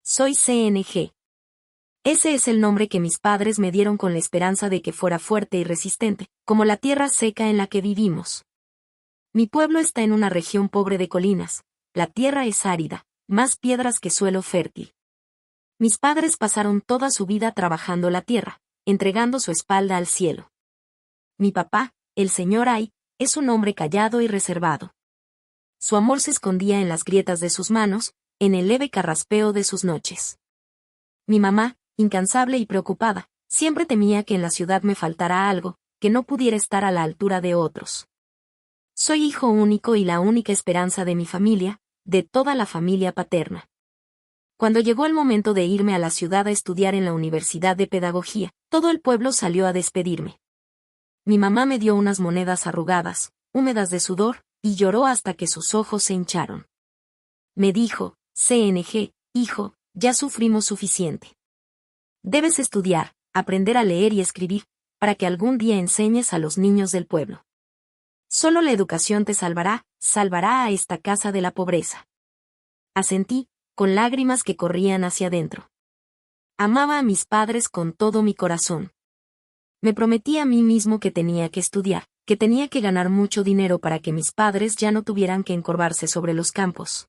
Soy CNG. Ese es el nombre que mis padres me dieron con la esperanza de que fuera fuerte y resistente, como la tierra seca en la que vivimos. Mi pueblo está en una región pobre de colinas, la tierra es árida, más piedras que suelo fértil. Mis padres pasaron toda su vida trabajando la tierra, entregando su espalda al cielo. Mi papá, el señor Ay, es un hombre callado y reservado. Su amor se escondía en las grietas de sus manos, en el leve carraspeo de sus noches. Mi mamá, incansable y preocupada, siempre temía que en la ciudad me faltara algo, que no pudiera estar a la altura de otros. Soy hijo único y la única esperanza de mi familia, de toda la familia paterna. Cuando llegó el momento de irme a la ciudad a estudiar en la Universidad de Pedagogía, todo el pueblo salió a despedirme. Mi mamá me dio unas monedas arrugadas, húmedas de sudor, y lloró hasta que sus ojos se hincharon. Me dijo, CNG, hijo, ya sufrimos suficiente. Debes estudiar, aprender a leer y escribir, para que algún día enseñes a los niños del pueblo. Solo la educación te salvará a esta casa de la pobreza. Asentí, con lágrimas que corrían hacia adentro. Amaba a mis padres con todo mi corazón. Me prometí a mí mismo que tenía que estudiar, que tenía que ganar mucho dinero para que mis padres ya no tuvieran que encorvarse sobre los campos.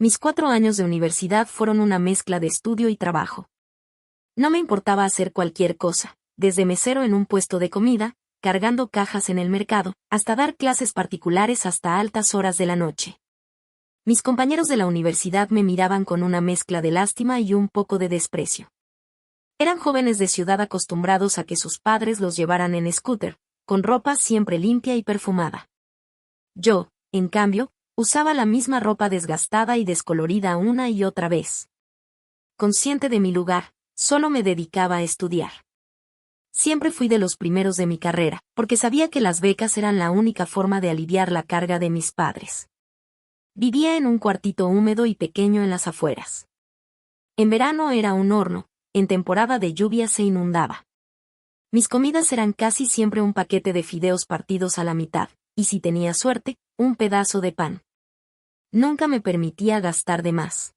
Mis 4 años de universidad fueron una mezcla de estudio y trabajo. No me importaba hacer cualquier cosa, desde mesero en un puesto de comida, cargando cajas en el mercado, hasta dar clases particulares hasta altas horas de la noche. Mis compañeros de la universidad me miraban con una mezcla de lástima y un poco de desprecio. Eran jóvenes de ciudad acostumbrados a que sus padres los llevaran en scooter, con ropa siempre limpia y perfumada. Yo, en cambio, usaba la misma ropa desgastada y descolorida una y otra vez. Consciente de mi lugar, solo me dedicaba a estudiar. Siempre fui de los primeros de mi carrera, porque sabía que las becas eran la única forma de aliviar la carga de mis padres. Vivía en un cuartito húmedo y pequeño en las afueras. En verano era un horno, en temporada de lluvia se inundaba. Mis comidas eran casi siempre un paquete de fideos partidos a la mitad, y si tenía suerte, un pedazo de pan. Nunca me permitía gastar de más.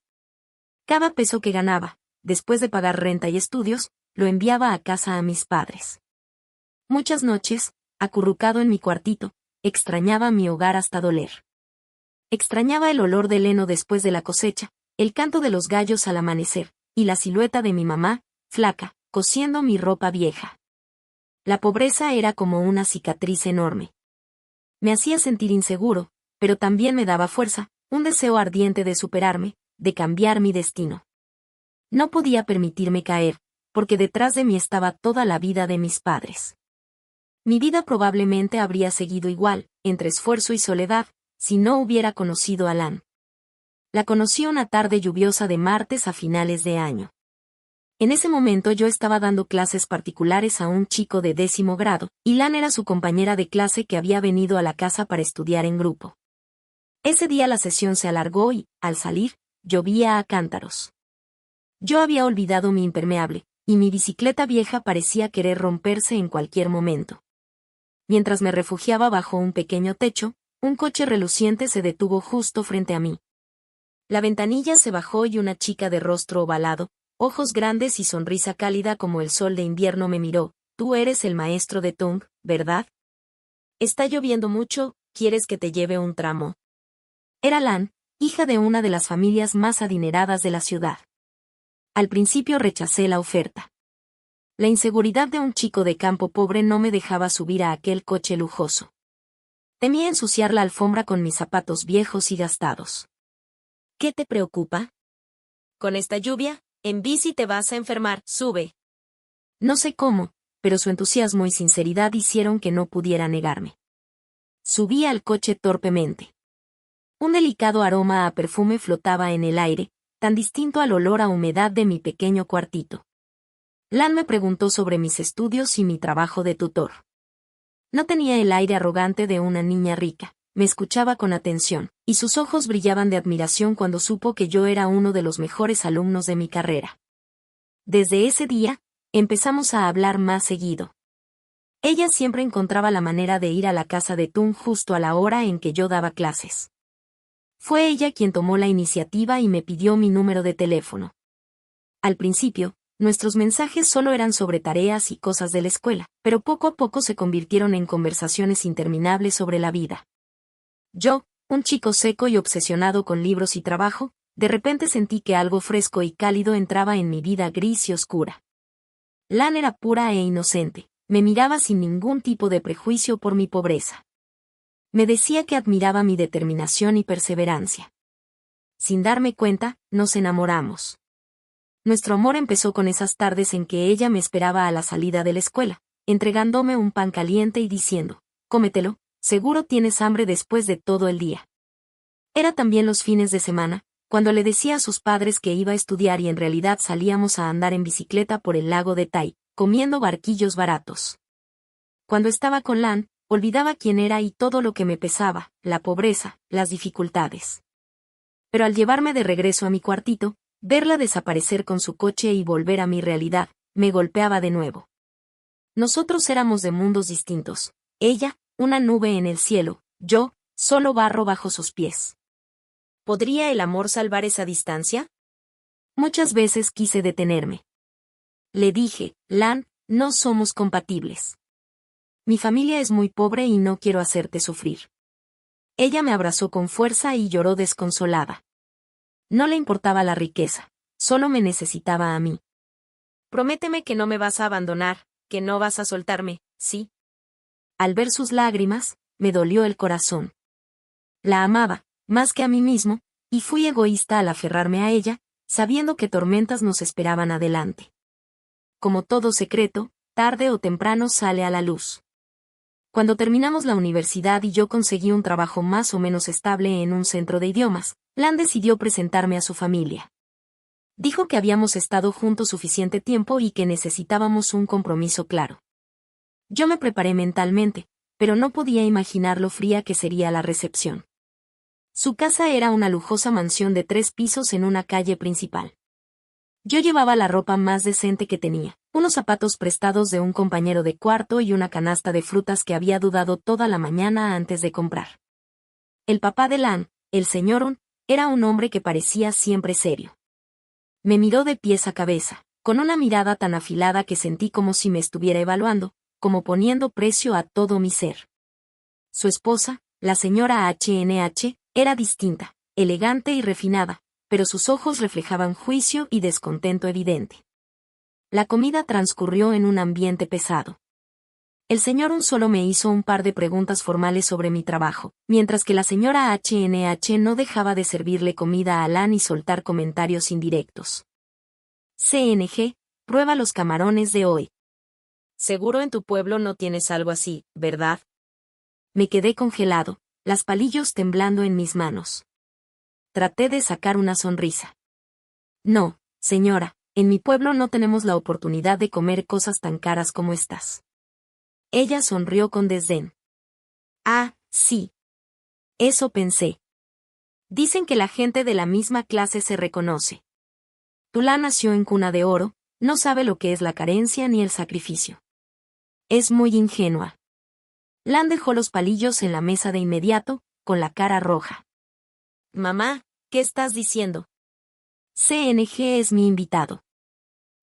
Cada peso que ganaba, después de pagar renta y estudios, lo enviaba a casa a mis padres. Muchas noches, acurrucado en mi cuartito, extrañaba mi hogar hasta doler. Extrañaba el olor del heno después de la cosecha, el canto de los gallos al amanecer, y la silueta de mi mamá, flaca, cosiendo mi ropa vieja. La pobreza era como una cicatriz enorme. Me hacía sentir inseguro, pero también me daba fuerza, un deseo ardiente de superarme, de cambiar mi destino. No podía permitirme caer, porque detrás de mí estaba toda la vida de mis padres. Mi vida probablemente habría seguido igual, entre esfuerzo y soledad, si no hubiera conocido a Lan. La conocí una tarde lluviosa de martes a finales de año. En ese momento yo estaba dando clases particulares a un chico de 10º grado, y Lan era su compañera de clase que había venido a la casa para estudiar en grupo. Ese día la sesión se alargó y, al salir, llovía a cántaros. Yo había olvidado mi impermeable, y mi bicicleta vieja parecía querer romperse en cualquier momento. Mientras me refugiaba bajo un pequeño techo, un coche reluciente se detuvo justo frente a mí. La ventanilla se bajó y una chica de rostro ovalado, ojos grandes y sonrisa cálida como el sol de invierno me miró. Tú eres el maestro de Tung, ¿verdad? Está lloviendo mucho, ¿quieres que te lleve un tramo? Era Lan, hija de una de las familias más adineradas de la ciudad. Al principio rechacé la oferta. La inseguridad de un chico de campo pobre no me dejaba subir a aquel coche lujoso. Temía ensuciar la alfombra con mis zapatos viejos y gastados. ¿Qué te preocupa? Con esta lluvia, en bici te vas a enfermar, sube. No sé cómo, pero su entusiasmo y sinceridad hicieron que no pudiera negarme. Subí al coche torpemente. Un delicado aroma a perfume flotaba en el aire, tan distinto al olor a humedad de mi pequeño cuartito. Lan me preguntó sobre mis estudios y mi trabajo de tutor. No tenía el aire arrogante de una niña rica, me escuchaba con atención, y sus ojos brillaban de admiración cuando supo que yo era uno de los mejores alumnos de mi carrera. Desde ese día, empezamos a hablar más seguido. Ella siempre encontraba la manera de ir a la casa de Tung justo a la hora en que yo daba clases. Fue ella quien tomó la iniciativa y me pidió mi número de teléfono. Al principio, nuestros mensajes solo eran sobre tareas y cosas de la escuela, pero poco a poco se convirtieron en conversaciones interminables sobre la vida. Yo, un chico seco y obsesionado con libros y trabajo, de repente sentí que algo fresco y cálido entraba en mi vida gris y oscura. Lan era pura e inocente, me miraba sin ningún tipo de prejuicio por mi pobreza. Me decía que admiraba mi determinación y perseverancia. Sin darme cuenta, nos enamoramos. Nuestro amor empezó con esas tardes en que ella me esperaba a la salida de la escuela, entregándome un pan caliente y diciendo, cómetelo, seguro tienes hambre después de todo el día. Era también los fines de semana, cuando le decía a sus padres que iba a estudiar y en realidad salíamos a andar en bicicleta por el lago de Tai, comiendo barquillos baratos. Cuando estaba con Lan, olvidaba quién era y todo lo que me pesaba, la pobreza, las dificultades. Pero al llevarme de regreso a mi cuartito, verla desaparecer con su coche y volver a mi realidad, me golpeaba de nuevo. Nosotros éramos de mundos distintos. Ella, una nube en el cielo, yo, solo barro bajo sus pies. ¿Podría el amor salvar esa distancia? Muchas veces quise detenerme. Le dije, Lan, no somos compatibles. Mi familia es muy pobre y no quiero hacerte sufrir. Ella me abrazó con fuerza y lloró desconsolada. No le importaba la riqueza, solo me necesitaba a mí. Prométeme que no me vas a abandonar, que no vas a soltarme, ¿sí? Al ver sus lágrimas, me dolió el corazón. La amaba, más que a mí mismo, y fui egoísta al aferrarme a ella, sabiendo que tormentas nos esperaban adelante. Como todo secreto, tarde o temprano sale a la luz. Cuando terminamos la universidad y yo conseguí un trabajo más o menos estable en un centro de idiomas, Lan decidió presentarme a su familia. Dijo que habíamos estado juntos suficiente tiempo y que necesitábamos un compromiso claro. Yo me preparé mentalmente, pero no podía imaginar lo fría que sería la recepción. Su casa era una lujosa mansión de 3 pisos en una calle principal. Yo llevaba la ropa más decente que tenía, unos zapatos prestados de un compañero de cuarto y una canasta de frutas que había dudado toda la mañana antes de comprar. El papá de Lan, el señor Un, era un hombre que parecía siempre serio. Me miró de pies a cabeza, con una mirada tan afilada que sentí como si me estuviera evaluando, como poniendo precio a todo mi ser. Su esposa, la señora HNH, era distinta, elegante y refinada, pero sus ojos reflejaban juicio y descontento evidente. La comida transcurrió en un ambiente pesado. El señor Un solo me hizo un par de preguntas formales sobre mi trabajo, mientras que la señora HNH no dejaba de servirle comida a Lan y soltar comentarios indirectos. CNG, prueba los camarones de hoy. Seguro en tu pueblo no tienes algo así, ¿verdad? Me quedé congelado, las palillos temblando en mis manos. Traté de sacar una sonrisa. No, señora, en mi pueblo no tenemos la oportunidad de comer cosas tan caras como estas. Ella sonrió con desdén. Ah, sí. Eso pensé. Dicen que la gente de la misma clase se reconoce. Tula nació en cuna de oro, no sabe lo que es la carencia ni el sacrificio. Es muy ingenua. Lan dejó los palillos en la mesa de inmediato, con la cara roja. Mamá, ¿qué estás diciendo? CNG es mi invitado.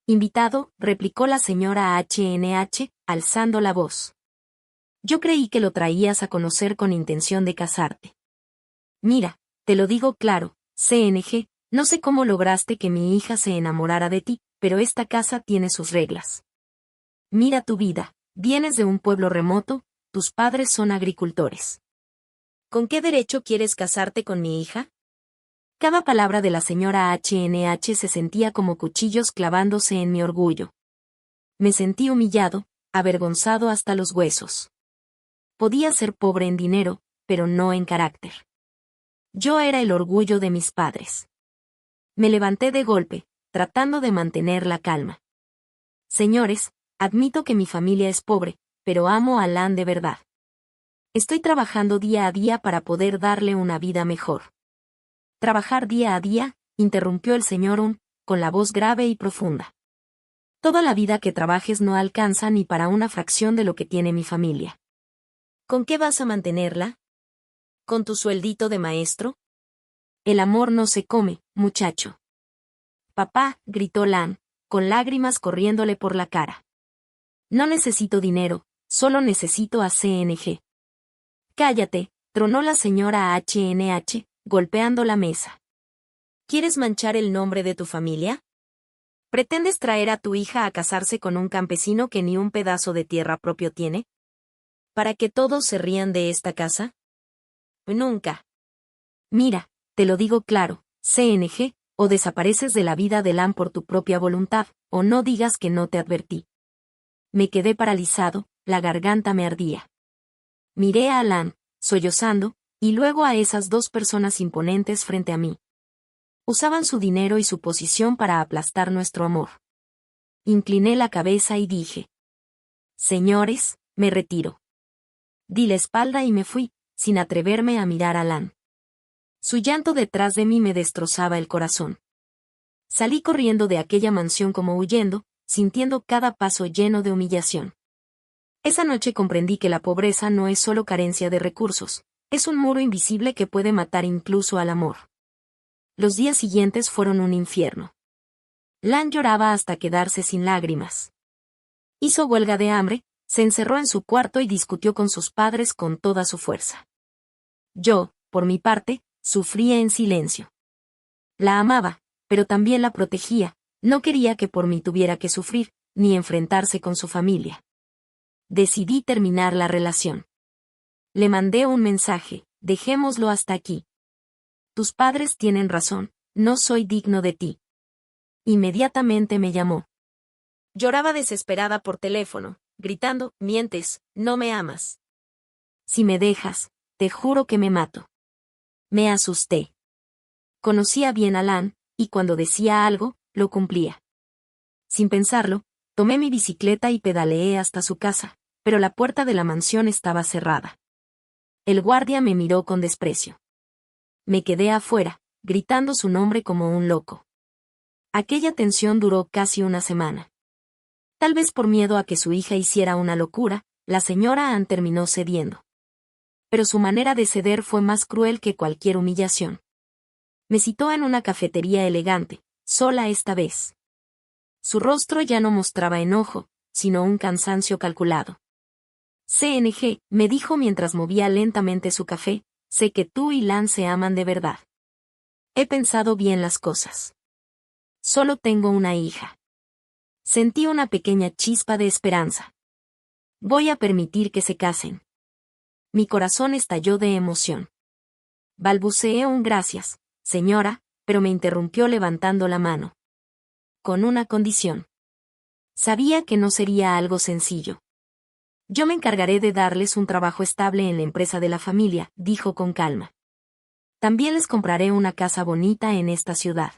Invitado, replicó la señora HNH, alzando la voz. Yo creí que lo traías a conocer con intención de casarte. Mira, te lo digo claro, CNG, no sé cómo lograste que mi hija se enamorara de ti, pero esta casa tiene sus reglas. Mira tu vida, vienes de un pueblo remoto, tus padres son agricultores. ¿Con qué derecho quieres casarte con mi hija? Cada palabra de la señora HNH se sentía como cuchillos clavándose en mi orgullo. Me sentí humillado, avergonzado hasta los huesos. Podía ser pobre en dinero, pero no en carácter. Yo era el orgullo de mis padres. Me levanté de golpe, tratando de mantener la calma. Señores, admito que mi familia es pobre, pero amo a Lan de verdad. Estoy trabajando día a día para poder darle una vida mejor. Trabajar día a día, interrumpió el señor Un, con la voz grave y profunda. Toda la vida que trabajes no alcanza ni para una fracción de lo que tiene mi familia. ¿Con qué vas a mantenerla? ¿Con tu sueldito de maestro? El amor no se come, muchacho. Papá, gritó Lan, con lágrimas corriéndole por la cara. No necesito dinero, solo necesito a CNG. Cállate, tronó la señora HNH, golpeando la mesa. ¿Quieres manchar el nombre de tu familia? ¿Pretendes traer a tu hija a casarse con un campesino que ni un pedazo de tierra propio tiene? ¿Para que todos se rían de esta casa? Nunca. Mira, te lo digo claro, CNG, o desapareces de la vida de Lan por tu propia voluntad, o no digas que no te advertí. Me quedé paralizado, la garganta me ardía. Miré a Lan, sollozando, y luego a esas dos personas imponentes frente a mí. Usaban su dinero y su posición para aplastar nuestro amor. Incliné la cabeza y dije: Señores, me retiro. Di la espalda y me fui, sin atreverme a mirar a Lan. Su llanto detrás de mí me destrozaba el corazón. Salí corriendo de aquella mansión como huyendo, sintiendo cada paso lleno de humillación. Esa noche comprendí que la pobreza no es solo carencia de recursos, es un muro invisible que puede matar incluso al amor. Los días siguientes fueron un infierno. Lan lloraba hasta quedarse sin lágrimas. Hizo huelga de hambre, se encerró en su cuarto y discutió con sus padres con toda su fuerza. Yo, por mi parte, sufría en silencio. La amaba, pero también la protegía, no quería que por mí tuviera que sufrir, ni enfrentarse con su familia. Decidí terminar la relación. Le mandé un mensaje: dejémoslo hasta aquí. Tus padres tienen razón, no soy digno de ti. Inmediatamente me llamó. Lloraba desesperada por teléfono, gritando: mientes, no me amas. Si me dejas, te juro que me mato. Me asusté. Conocía bien a Lan, y cuando decía algo, lo cumplía. Sin pensarlo, tomé mi bicicleta y pedaleé hasta su casa, pero la puerta de la mansión estaba cerrada. El guardia me miró con desprecio. Me quedé afuera, gritando su nombre como un loco. Aquella tensión duró casi una semana. Tal vez por miedo a que su hija hiciera una locura, la señora Ann terminó cediendo. Pero su manera de ceder fue más cruel que cualquier humillación. Me citó en una cafetería elegante, sola esta vez. Su rostro ya no mostraba enojo, sino un cansancio calculado. CNG, me dijo mientras movía lentamente su café, sé que tú y Lan se aman de verdad. He pensado bien las cosas. Solo tengo una hija. Sentí una pequeña chispa de esperanza. Voy a permitir que se casen. Mi corazón estalló de emoción. Balbuceé un gracias, señora, pero me interrumpió levantando la mano. Con una condición. Sabía que no sería algo sencillo. Yo me encargaré de darles un trabajo estable en la empresa de la familia, dijo con calma. También les compraré una casa bonita en esta ciudad.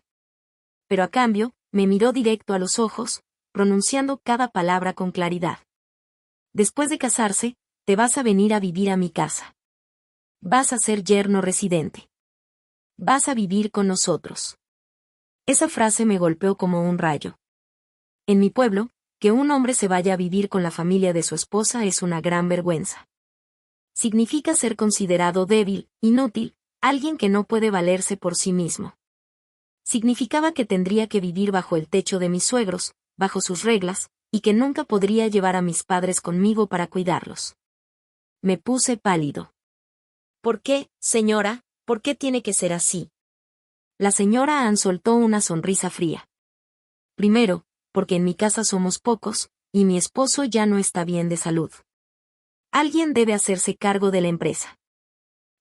Pero a cambio, me miró directo a los ojos, pronunciando cada palabra con claridad. Después de casarse, te vas a venir a vivir a mi casa. Vas a ser yerno residente. Vas a vivir con nosotros. Esa frase me golpeó como un rayo. En mi pueblo, que un hombre se vaya a vivir con la familia de su esposa es una gran vergüenza. Significa ser considerado débil, inútil, alguien que no puede valerse por sí mismo. Significaba que tendría que vivir bajo el techo de mis suegros, bajo sus reglas, y que nunca podría llevar a mis padres conmigo para cuidarlos. Me puse pálido. ¿Por qué, señora? ¿Por qué tiene que ser así? La señora Ann soltó una sonrisa fría. Primero, porque en mi casa somos pocos, y mi esposo ya no está bien de salud. Alguien debe hacerse cargo de la empresa.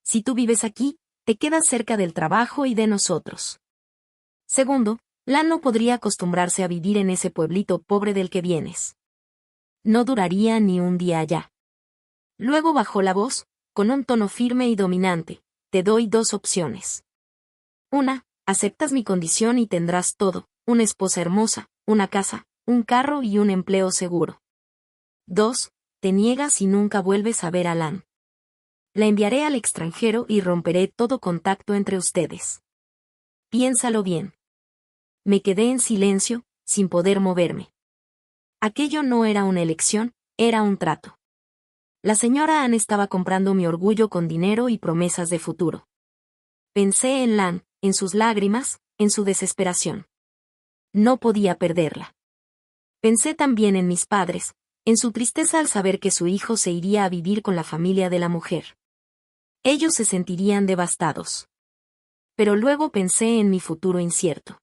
Si tú vives aquí, te quedas cerca del trabajo y de nosotros. Segundo, Lan no podría acostumbrarse a vivir en ese pueblito pobre del que vienes. No duraría ni un día allá. Luego bajó la voz, con un tono firme y dominante: te doy dos opciones. Una, aceptas mi condición y tendrás todo: una esposa hermosa, una casa, un carro y un empleo seguro. 2. Te niegas y nunca vuelves a ver a Lan. La enviaré al extranjero y romperé todo contacto entre ustedes. Piénsalo bien. Me quedé en silencio, sin poder moverme. Aquello no era una elección, era un trato. La señora Ann estaba comprando mi orgullo con dinero y promesas de futuro. Pensé en Lan, en sus lágrimas, en su desesperación. No podía perderla. Pensé también en mis padres, en su tristeza al saber que su hijo se iría a vivir con la familia de la mujer. Ellos se sentirían devastados. Pero luego pensé en mi futuro incierto.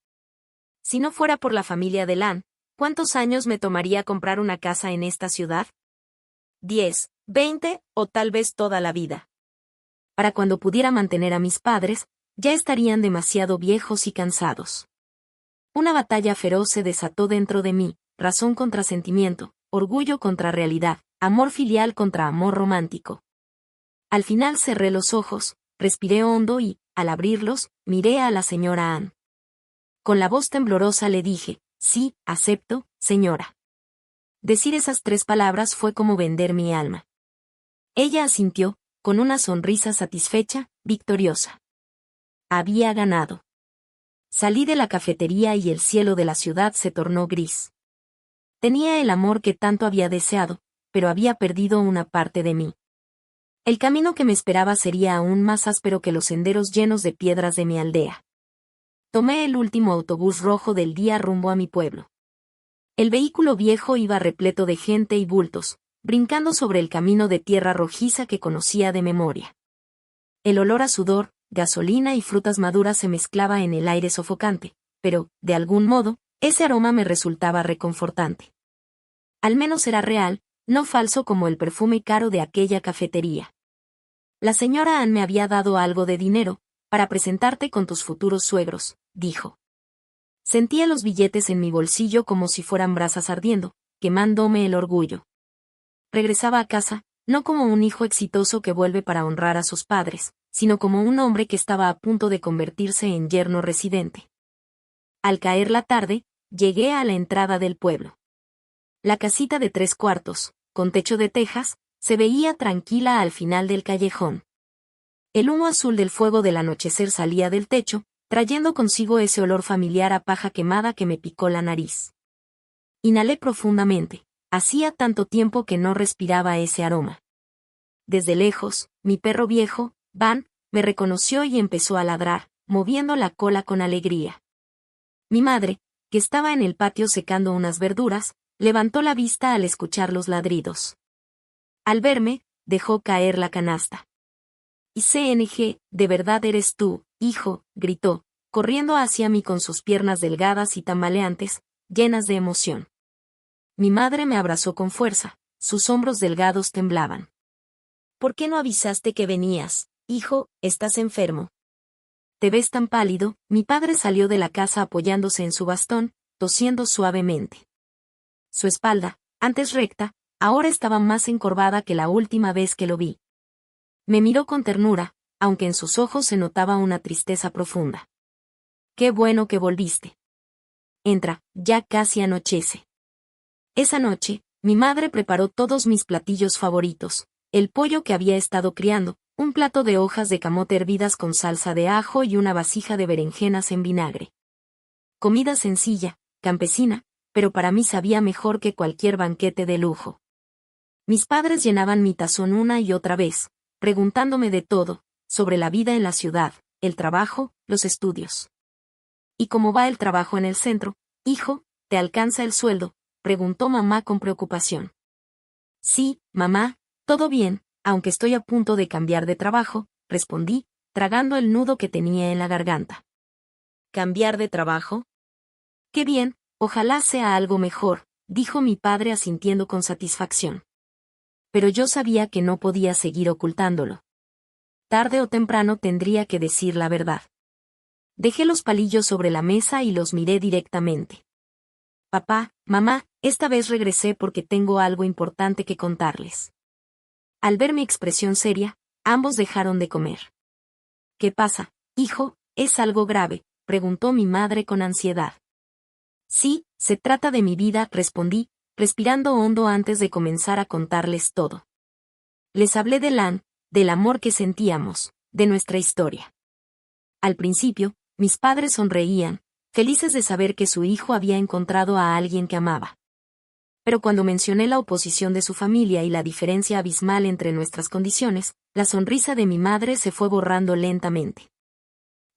Si no fuera por la familia de Lan, ¿cuántos años me tomaría comprar una casa en esta ciudad? 10, 20 o tal vez toda la vida. Para cuando pudiera mantener a mis padres, ya estarían demasiado viejos y cansados. Una batalla feroz se desató dentro de mí, razón contra sentimiento, orgullo contra realidad, amor filial contra amor romántico. Al final cerré los ojos, respiré hondo y, al abrirlos, miré a la señora Ann. Con la voz temblorosa le dije, sí, acepto, señora. Decir esas 3 palabras fue como vender mi alma. Ella asintió, con una sonrisa satisfecha, victoriosa. Había ganado. Salí de la cafetería y el cielo de la ciudad se tornó gris. Tenía el amor que tanto había deseado, pero había perdido una parte de mí. El camino que me esperaba sería aún más áspero que los senderos llenos de piedras de mi aldea. Tomé el último autobús rojo del día rumbo a mi pueblo. El vehículo viejo iba repleto de gente y bultos, brincando sobre el camino de tierra rojiza que conocía de memoria. El olor a sudor, gasolina y frutas maduras se mezclaba en el aire sofocante, pero, de algún modo, ese aroma me resultaba reconfortante. Al menos era real, no falso como el perfume caro de aquella cafetería. La señora Ann me había dado algo de dinero, para presentarte con tus futuros suegros, dijo. Sentía los billetes en mi bolsillo como si fueran brasas ardiendo, quemándome el orgullo. Regresaba a casa, no como un hijo exitoso que vuelve para honrar a sus padres, sino como un hombre que estaba a punto de convertirse en yerno residente. Al caer la tarde, llegué a la entrada del pueblo. La casita de 3 cuartos, con techo de tejas, se veía tranquila al final del callejón. El humo azul del fuego del anochecer salía del techo, trayendo consigo ese olor familiar a paja quemada que me picó la nariz. Inhalé profundamente, hacía tanto tiempo que no respiraba ese aroma. Desde lejos, mi perro viejo, Van, me reconoció y empezó a ladrar, moviendo la cola con alegría. Mi madre, que estaba en el patio secando unas verduras, levantó la vista al escuchar los ladridos. Al verme, dejó caer la canasta. Y CNG, ¿de verdad eres tú, hijo?, gritó, corriendo hacia mí con sus piernas delgadas y tambaleantes, llenas de emoción. Mi madre me abrazó con fuerza, sus hombros delgados temblaban. ¿Por qué no avisaste que venías, hijo? ¿Estás enfermo? Te ves tan pálido. Mi padre salió de la casa apoyándose en su bastón, tosiendo suavemente. Su espalda, antes recta, ahora estaba más encorvada que la última vez que lo vi. Me miró con ternura, aunque en sus ojos se notaba una tristeza profunda. Qué bueno que volviste. Entra, ya casi anochece. Esa noche, mi madre preparó todos mis platillos favoritos, el pollo que había estado criando, un plato de hojas de camote hervidas con salsa de ajo y una vasija de berenjenas en vinagre. Comida sencilla, campesina, pero para mí sabía mejor que cualquier banquete de lujo. Mis padres llenaban mi tazón una y otra vez, preguntándome de todo, sobre la vida en la ciudad, el trabajo, los estudios. ¿Y cómo va el trabajo en el centro, hijo? ¿Te alcanza el sueldo?, preguntó mamá con preocupación. Sí, mamá, todo bien, aunque estoy a punto de cambiar de trabajo, respondí, tragando el nudo que tenía en la garganta. ¿Cambiar de trabajo? Qué bien, ojalá sea algo mejor, dijo mi padre asintiendo con satisfacción. Pero yo sabía que no podía seguir ocultándolo. Tarde o temprano tendría que decir la verdad. Dejé los palillos sobre la mesa y los miré directamente. Papá, mamá, esta vez regresé porque tengo algo importante que contarles. Al ver mi expresión seria, ambos dejaron de comer. ¿Qué pasa, hijo? ¿Es algo grave?, preguntó mi madre con ansiedad. Sí, se trata de mi vida, respondí, respirando hondo antes de comenzar a contarles todo. Les hablé de Lan, del amor que sentíamos, de nuestra historia. Al principio, mis padres sonreían, felices de saber que su hijo había encontrado a alguien que amaba. Pero cuando mencioné la oposición de su familia y la diferencia abismal entre nuestras condiciones, la sonrisa de mi madre se fue borrando lentamente.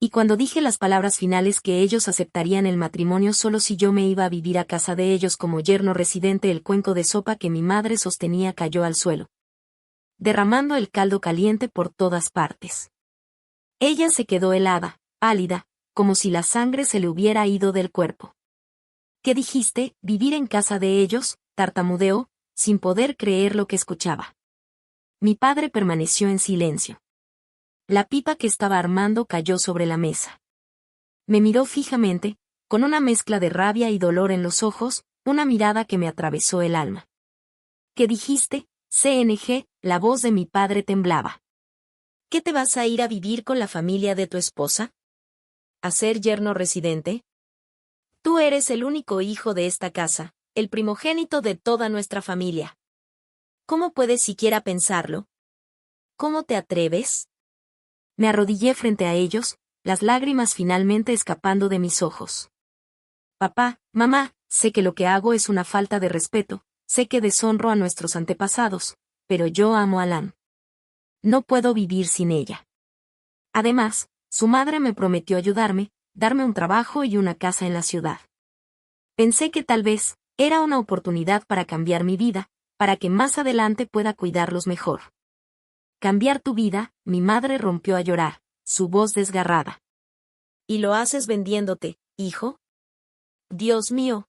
Y cuando dije las palabras finales que ellos aceptarían el matrimonio solo si yo me iba a vivir a casa de ellos como yerno residente, el cuenco de sopa que mi madre sostenía cayó al suelo, derramando el caldo caliente por todas partes. Ella se quedó helada, pálida, como si la sangre se le hubiera ido del cuerpo. ¿Qué dijiste? ¿Vivir en casa de ellos?, tartamudeó, sin poder creer lo que escuchaba. Mi padre permaneció en silencio. La pipa que estaba armando cayó sobre la mesa. Me miró fijamente, con una mezcla de rabia y dolor en los ojos, una mirada que me atravesó el alma. ¿Qué dijiste? CNG, la voz de mi padre temblaba. ¿Qué te vas a ir a vivir con la familia de tu esposa? ¿A ser yerno residente? Tú eres el único hijo de esta casa, el primogénito de toda nuestra familia. ¿Cómo puedes siquiera pensarlo? ¿Cómo te atreves? Me arrodillé frente a ellos, las lágrimas finalmente escapando de mis ojos. Papá, mamá, sé que lo que hago es una falta de respeto, sé que deshonro a nuestros antepasados, pero yo amo a Lan. No puedo vivir sin ella. Además, su madre me prometió ayudarme, darme un trabajo y una casa en la ciudad. Pensé que tal vez era una oportunidad para cambiar mi vida, para que más adelante pueda cuidarlos mejor. Cambiar tu vida, mi madre rompió a llorar, su voz desgarrada. ¿Y lo haces vendiéndote, hijo? Dios mío.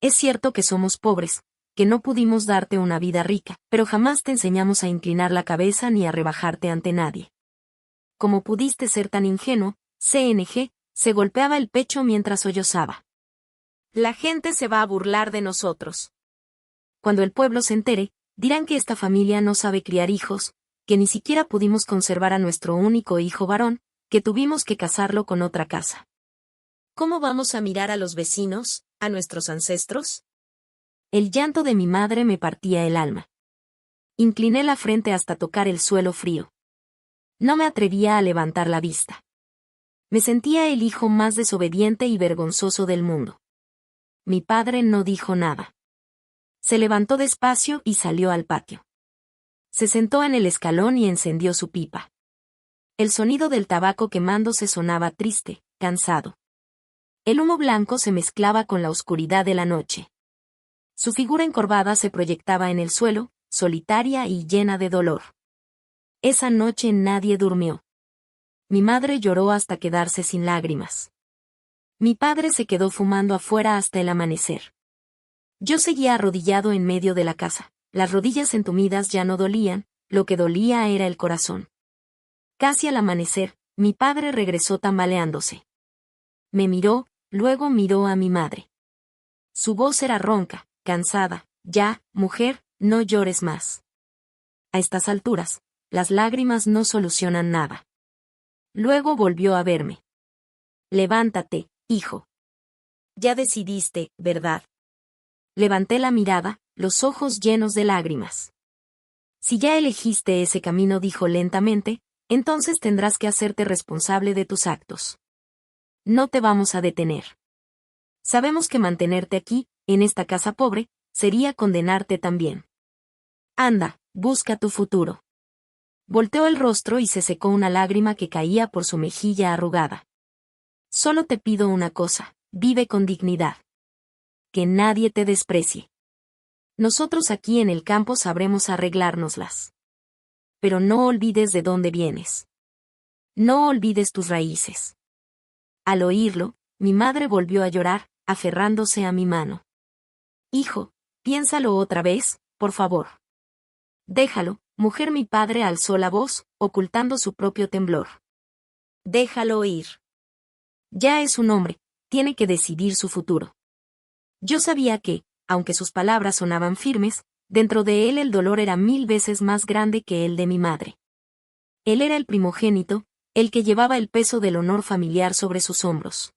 Es cierto que somos pobres, que no pudimos darte una vida rica, pero jamás te enseñamos a inclinar la cabeza ni a rebajarte ante nadie. ¿Cómo pudiste ser tan ingenuo? CNG, se golpeaba el pecho mientras sollozaba. La gente se va a burlar de nosotros. Cuando el pueblo se entere, dirán que esta familia no sabe criar hijos, que ni siquiera pudimos conservar a nuestro único hijo varón, que tuvimos que casarlo con otra casa. ¿Cómo vamos a mirar a los vecinos, a nuestros ancestros? El llanto de mi madre me partía el alma. Incliné la frente hasta tocar el suelo frío. No me atrevía a levantar la vista. Me sentía el hijo más desobediente y vergonzoso del mundo. Mi padre no dijo nada. Se levantó despacio y salió al patio. Se sentó en el escalón y encendió su pipa. El sonido del tabaco quemándose sonaba triste, cansado. El humo blanco se mezclaba con la oscuridad de la noche. Su figura encorvada se proyectaba en el suelo, solitaria y llena de dolor. Esa noche nadie durmió. Mi madre lloró hasta quedarse sin lágrimas. Mi padre se quedó fumando afuera hasta el amanecer. Yo seguía arrodillado en medio de la casa. Las rodillas entumidas ya no dolían, lo que dolía era el corazón. Casi al amanecer, mi padre regresó tambaleándose. Me miró, luego miró a mi madre. Su voz era ronca, cansada. Ya, mujer, no llores más. A estas alturas, las lágrimas no solucionan nada. Luego volvió a verme. Levántate, hijo. Ya decidiste, ¿verdad? Levanté la mirada, los ojos llenos de lágrimas. Si ya elegiste ese camino, dijo lentamente, entonces tendrás que hacerte responsable de tus actos. No te vamos a detener. Sabemos que mantenerte aquí, en esta casa pobre, sería condenarte también. Anda, busca tu futuro. Volteó el rostro y se secó una lágrima que caía por su mejilla arrugada. Solo te pido una cosa, vive con dignidad. Que nadie te desprecie. Nosotros aquí en el campo sabremos arreglárnoslas. Pero no olvides de dónde vienes. No olvides tus raíces. Al oírlo, mi madre volvió a llorar, aferrándose a mi mano. Hijo, piénsalo otra vez, por favor. Déjalo, mujer. Mi padre alzó la voz, ocultando su propio temblor. Déjalo ir. Ya es un hombre, tiene que decidir su futuro. Yo sabía que, aunque sus palabras sonaban firmes, dentro de él el dolor era 1000 veces más grande que el de mi madre. Él era el primogénito, el que llevaba el peso del honor familiar sobre sus hombros.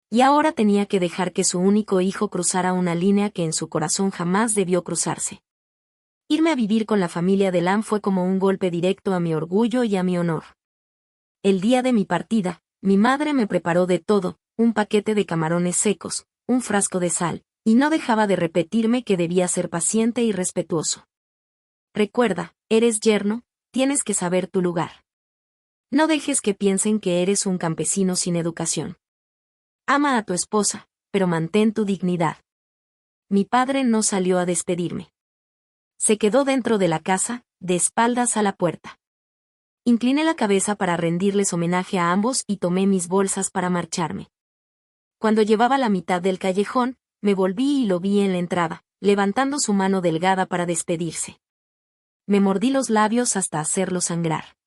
Y ahora tenía que dejar que su único hijo cruzara una línea que en su corazón jamás debió cruzarse. Irme a vivir con la familia de Lan fue como un golpe directo a mi orgullo y a mi honor. El día de mi partida, mi madre me preparó de todo, un paquete de camarones secos, un frasco de sal, y no dejaba de repetirme que debía ser paciente y respetuoso. Recuerda, eres yerno, tienes que saber tu lugar. No dejes que piensen que eres un campesino sin educación. Ama a tu esposa, pero mantén tu dignidad. Mi padre no salió a despedirme. Se quedó dentro de la casa, de espaldas a la puerta. Incliné la cabeza para rendirles homenaje a ambos y tomé mis bolsas para marcharme. Cuando llevaba la mitad del callejón, me volví y lo vi en la entrada, levantando su mano delgada para despedirse. Me mordí los labios hasta hacerlos sangrar.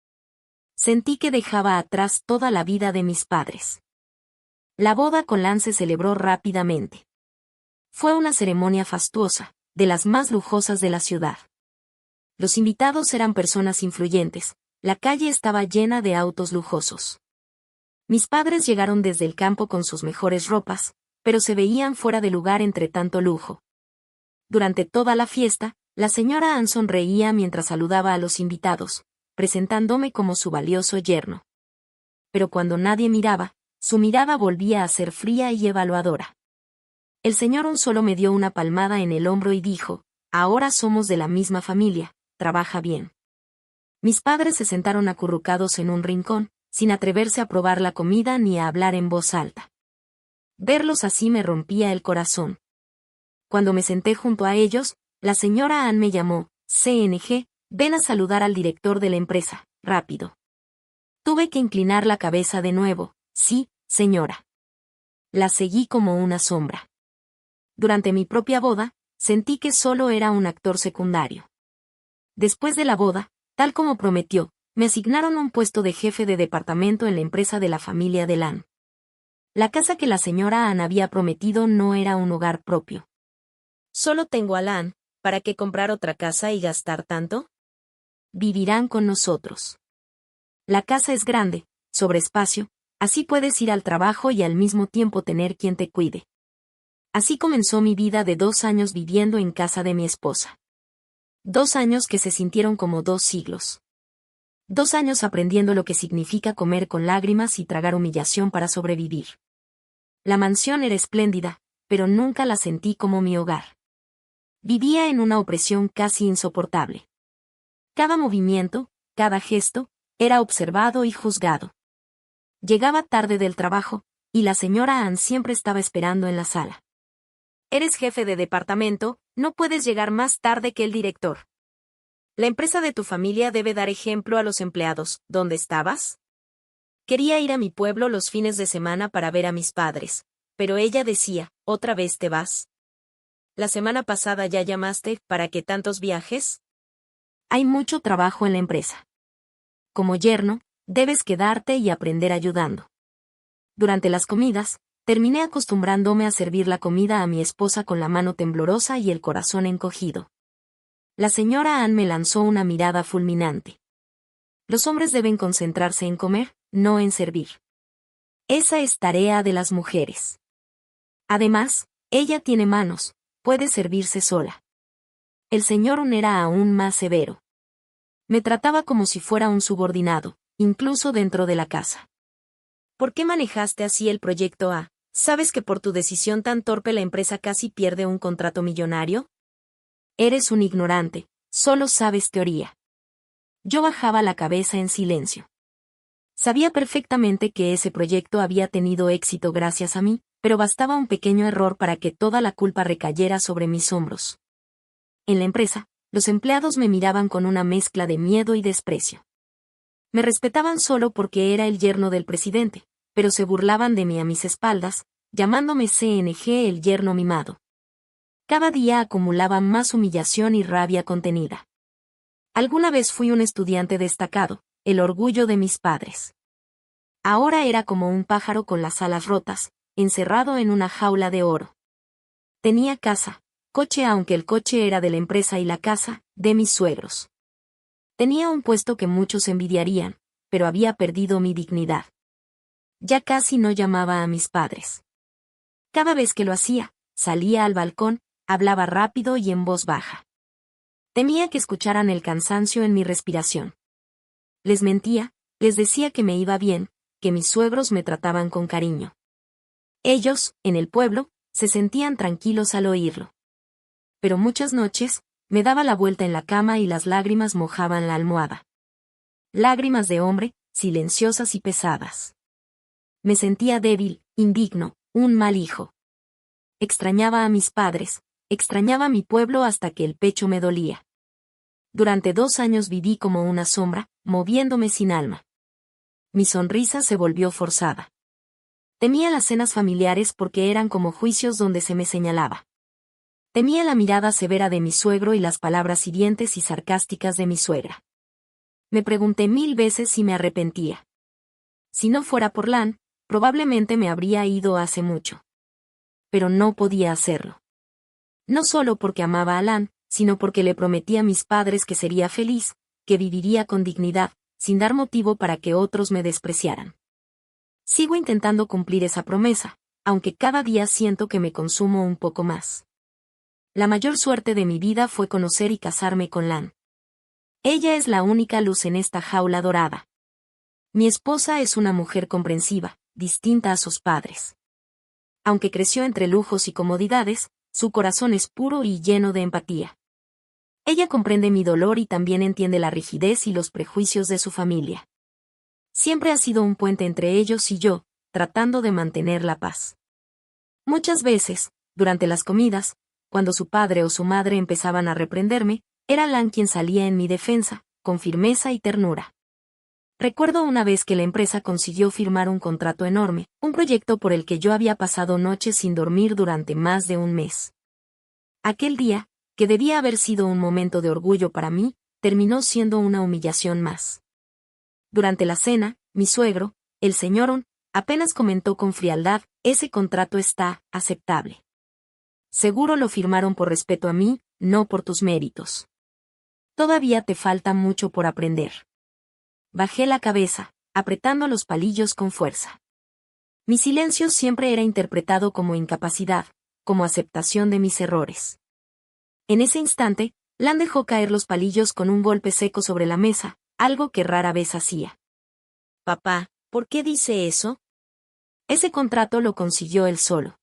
Sentí que dejaba atrás toda la vida de mis padres. La boda con Lan se celebró rápidamente. Fue una ceremonia fastuosa, de las más lujosas de la ciudad. Los invitados eran personas influyentes, la calle estaba llena de autos lujosos. Mis padres llegaron desde el campo con sus mejores ropas, pero se veían fuera de lugar entre tanto lujo. Durante toda la fiesta, la señora Ann sonreía mientras saludaba a los invitados, presentándome como su valioso yerno. Pero cuando nadie miraba, su mirada volvía a ser fría y evaluadora. El señor Ann solo me dio una palmada en el hombro y dijo: ahora somos de la misma familia, trabaja bien. Mis padres se sentaron acurrucados en un rincón, sin atreverse a probar la comida ni a hablar en voz alta. Verlos así me rompía el corazón. Cuando me senté junto a ellos, la señora Ann me llamó: CNG, ven a saludar al director de la empresa, rápido. Tuve que inclinar la cabeza de nuevo: sí, señora. La seguí como una sombra. Durante mi propia boda, sentí que solo era un actor secundario. Después de la boda, tal como prometió, me asignaron un puesto de jefe de departamento en la empresa de la familia de Lan. La casa que la señora Ann había prometido no era un hogar propio. Solo tengo a Lan, ¿para qué comprar otra casa y gastar tanto? Vivirán con nosotros. La casa es grande, sobre espacio, así puedes ir al trabajo y al mismo tiempo tener quien te cuide. Así comenzó mi vida de 2 años viviendo en casa de mi esposa. 2 años que se sintieron como 2 siglos. 2 años aprendiendo lo que significa comer con lágrimas y tragar humillación para sobrevivir. La mansión era espléndida, pero nunca la sentí como mi hogar. Vivía en una opresión casi insoportable. Cada movimiento, cada gesto, era observado y juzgado. Llegaba tarde del trabajo, y la señora Ann siempre estaba esperando en la sala. Eres jefe de departamento, no puedes llegar más tarde que el director. La empresa de tu familia debe dar ejemplo a los empleados. ¿Dónde estabas? Quería ir a mi pueblo los fines de semana para ver a mis padres, pero ella decía: ¿otra vez te vas? La semana pasada ya llamaste, ¿para qué tantos viajes? Hay mucho trabajo en la empresa. Como yerno, debes quedarte y aprender ayudando. Durante las comidas, terminé acostumbrándome a servir la comida a mi esposa con la mano temblorosa y el corazón encogido. La señora Ann me lanzó una mirada fulminante. Los hombres deben concentrarse en comer, no en servir. Esa es tarea de las mujeres. Además, ella tiene manos, puede servirse sola. El señor Ann era aún más severo. Me trataba como si fuera un subordinado, incluso dentro de la casa. ¿Por qué manejaste así el proyecto A? ¿Sabes que por tu decisión tan torpe la empresa casi pierde un contrato millonario? Eres un ignorante, solo sabes teoría. Yo bajaba la cabeza en silencio. Sabía perfectamente que ese proyecto había tenido éxito gracias a mí, pero bastaba un pequeño error para que toda la culpa recayera sobre mis hombros. En la empresa, los empleados me miraban con una mezcla de miedo y desprecio. Me respetaban solo porque era el yerno del presidente, pero se burlaban de mí a mis espaldas, llamándome CNG el yerno mimado. Cada día acumulaba más humillación y rabia contenida. Alguna vez fui un estudiante destacado, el orgullo de mis padres. Ahora era como un pájaro con las alas rotas, encerrado en una jaula de oro. Tenía casa, coche aunque el coche era de la empresa y la casa, de mis suegros. Tenía un puesto que muchos envidiarían, pero había perdido mi dignidad. Ya casi no llamaba a mis padres. Cada vez que lo hacía, salía al balcón, hablaba rápido y en voz baja. Temía que escucharan el cansancio en mi respiración. Les mentía, les decía que me iba bien, que mis suegros me trataban con cariño. Ellos, en el pueblo, se sentían tranquilos al oírlo. Pero muchas noches, me daba la vuelta en la cama y las lágrimas mojaban la almohada. Lágrimas de hombre, silenciosas y pesadas. Me sentía débil, indigno, un mal hijo. Extrañaba a mis padres, extrañaba mi pueblo hasta que el pecho me dolía. Durante 2 años viví como una sombra, moviéndome sin alma. Mi sonrisa se volvió forzada. Temía las cenas familiares porque eran como juicios donde se me señalaba. Temía la mirada severa de mi suegro y las palabras hirientes y sarcásticas de mi suegra. Me pregunté 1000 veces si me arrepentía. Si no fuera por Lan, probablemente me habría ido hace mucho. Pero no podía hacerlo. No solo porque amaba a Lan, sino porque le prometí a mis padres que sería feliz, que viviría con dignidad, sin dar motivo para que otros me despreciaran. Sigo intentando cumplir esa promesa, aunque cada día siento que me consumo un poco más. La mayor suerte de mi vida fue conocer y casarme con Lan. Ella es la única luz en esta jaula dorada. Mi esposa es una mujer comprensiva, distinta a sus padres. Aunque creció entre lujos y comodidades, su corazón es puro y lleno de empatía. Ella comprende mi dolor y también entiende la rigidez y los prejuicios de su familia. Siempre ha sido un puente entre ellos y yo, tratando de mantener la paz. Muchas veces, durante las comidas, cuando su padre o su madre empezaban a reprenderme, era Lan quien salía en mi defensa, con firmeza y ternura. Recuerdo una vez que la empresa consiguió firmar un contrato enorme, un proyecto por el que yo había pasado noches sin dormir durante más de un mes. Aquel día, que debía haber sido un momento de orgullo para mí, terminó siendo una humillación más. Durante la cena, mi suegro, el señor On, apenas comentó con frialdad: ese contrato está aceptable. Seguro lo firmaron por respeto a mí, no por tus méritos. Todavía te falta mucho por aprender. Bajé la cabeza, apretando los palillos con fuerza. Mi silencio siempre era interpretado como incapacidad, como aceptación de mis errores. En ese instante, Lan dejó caer los palillos con un golpe seco sobre la mesa, algo que rara vez hacía. Papá, ¿por qué dice eso? Ese contrato lo consiguió él solo.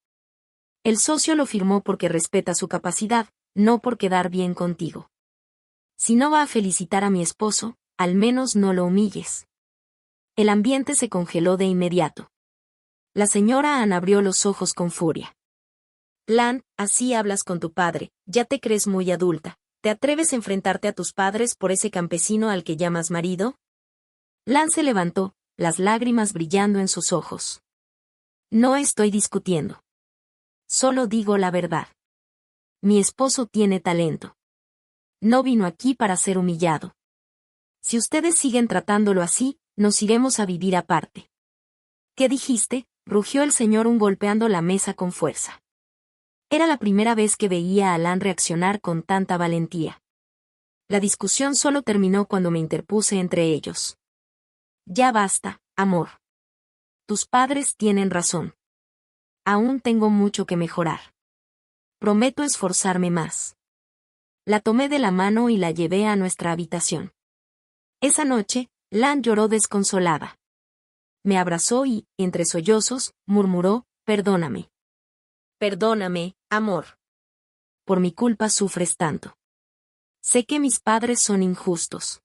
El socio lo firmó porque respeta su capacidad, no por quedar bien contigo. Si no va a felicitar a mi esposo, al menos no lo humilles. El ambiente se congeló de inmediato. La señora Ann abrió los ojos con furia. Lan, así hablas con tu padre, ya te crees muy adulta. ¿Te atreves a enfrentarte a tus padres por ese campesino al que llamas marido? Lan se levantó, las lágrimas brillando en sus ojos. No estoy discutiendo. Solo digo la verdad. Mi esposo tiene talento. No vino aquí para ser humillado. Si ustedes siguen tratándolo así, nos iremos a vivir aparte. ¿Qué dijiste?, rugió el señor Un golpeando la mesa con fuerza. Era la primera vez que veía a Lan reaccionar con tanta valentía. La discusión solo terminó cuando me interpuse entre ellos. Ya basta, amor. Tus padres tienen razón. Aún tengo mucho que mejorar. Prometo esforzarme más. La tomé de la mano y la llevé a nuestra habitación. Esa noche, Lan lloró desconsolada. Me abrazó y, entre sollozos, murmuró: perdóname. Perdóname, amor. Por mi culpa sufres tanto. Sé que mis padres son injustos.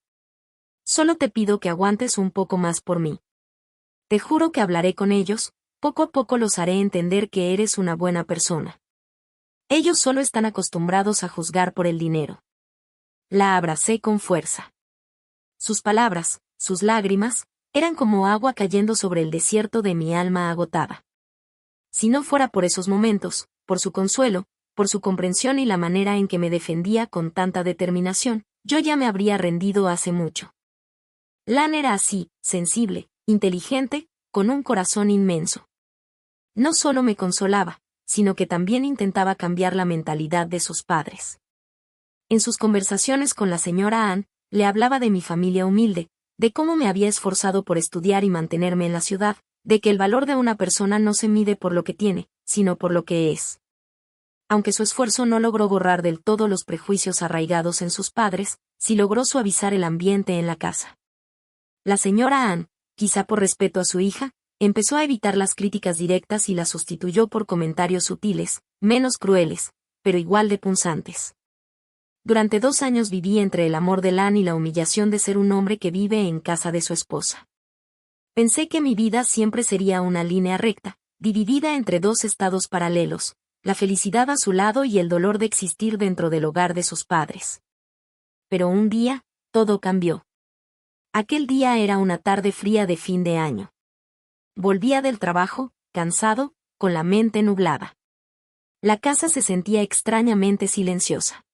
Solo te pido que aguantes un poco más por mí. Te juro que hablaré con ellos, poco a poco los haré entender que eres una buena persona. Ellos solo están acostumbrados a juzgar por el dinero. La abracé con fuerza. Sus palabras, sus lágrimas, eran como agua cayendo sobre el desierto de mi alma agotada. Si no fuera por esos momentos, por su consuelo, por su comprensión y la manera en que me defendía con tanta determinación, yo ya me habría rendido hace mucho. Lan era así, sensible, inteligente, con un corazón inmenso. No solo me consolaba, sino que también intentaba cambiar la mentalidad de sus padres. En sus conversaciones con la señora Ann, le hablaba de mi familia humilde, de cómo me había esforzado por estudiar y mantenerme en la ciudad, de que el valor de una persona no se mide por lo que tiene, sino por lo que es. Aunque su esfuerzo no logró borrar del todo los prejuicios arraigados en sus padres, sí logró suavizar el ambiente en la casa. La señora Ann, quizá por respeto a su hija, empezó a evitar las críticas directas y las sustituyó por comentarios sutiles, menos crueles, pero igual de punzantes. Durante 2 años viví entre el amor de Lan y la humillación de ser un hombre que vive en casa de su esposa. Pensé que mi vida siempre sería una línea recta, dividida entre dos estados paralelos, la felicidad a su lado y el dolor de existir dentro del hogar de sus padres. Pero un día, todo cambió. Aquel día era una tarde fría de fin de año. Volvía del trabajo, cansado, con la mente nublada. La casa se sentía extrañamente silenciosa.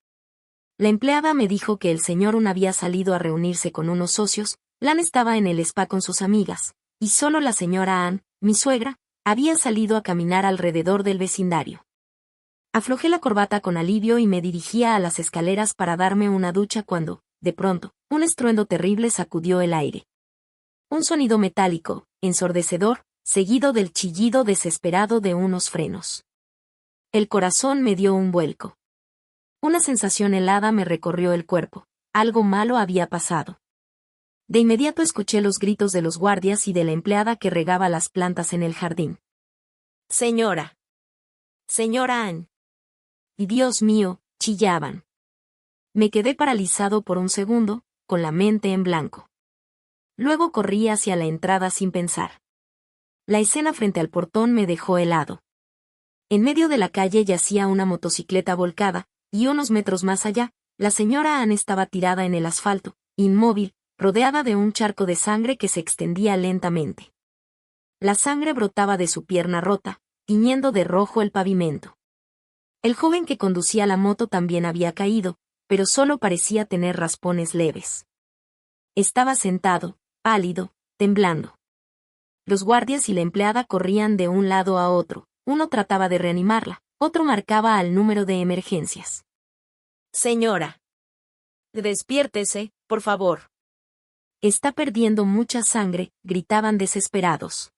La empleada me dijo que el señor Un había salido a reunirse con unos socios, Lan estaba en el spa con sus amigas, y solo la señora Ann, mi suegra, había salido a caminar alrededor del vecindario. Aflojé la corbata con alivio y me dirigía a las escaleras para darme una ducha cuando, de pronto, un estruendo terrible sacudió el aire. Un sonido metálico, ensordecedor, seguido del chillido desesperado de unos frenos. El corazón me dio un vuelco. Una sensación helada me recorrió el cuerpo. Algo malo había pasado. De inmediato escuché los gritos de los guardias y de la empleada que regaba las plantas en el jardín. «Señora. Señora Ann». Y Dios mío, chillaban. Me quedé paralizado por un segundo, con la mente en blanco. Luego corrí hacia la entrada sin pensar. La escena frente al portón me dejó helado. En medio de la calle yacía una motocicleta volcada, y unos metros más allá, la señora Ann estaba tirada en el asfalto, inmóvil, rodeada de un charco de sangre que se extendía lentamente. La sangre brotaba de su pierna rota, tiñendo de rojo el pavimento. El joven que conducía la moto también había caído, pero solo parecía tener raspones leves. Estaba sentado, pálido, temblando. Los guardias y la empleada corrían de un lado a otro, uno trataba de reanimarla, otro marcaba al número de emergencias. «Señora. Despiértese, por favor. Está perdiendo mucha sangre», gritaban desesperados.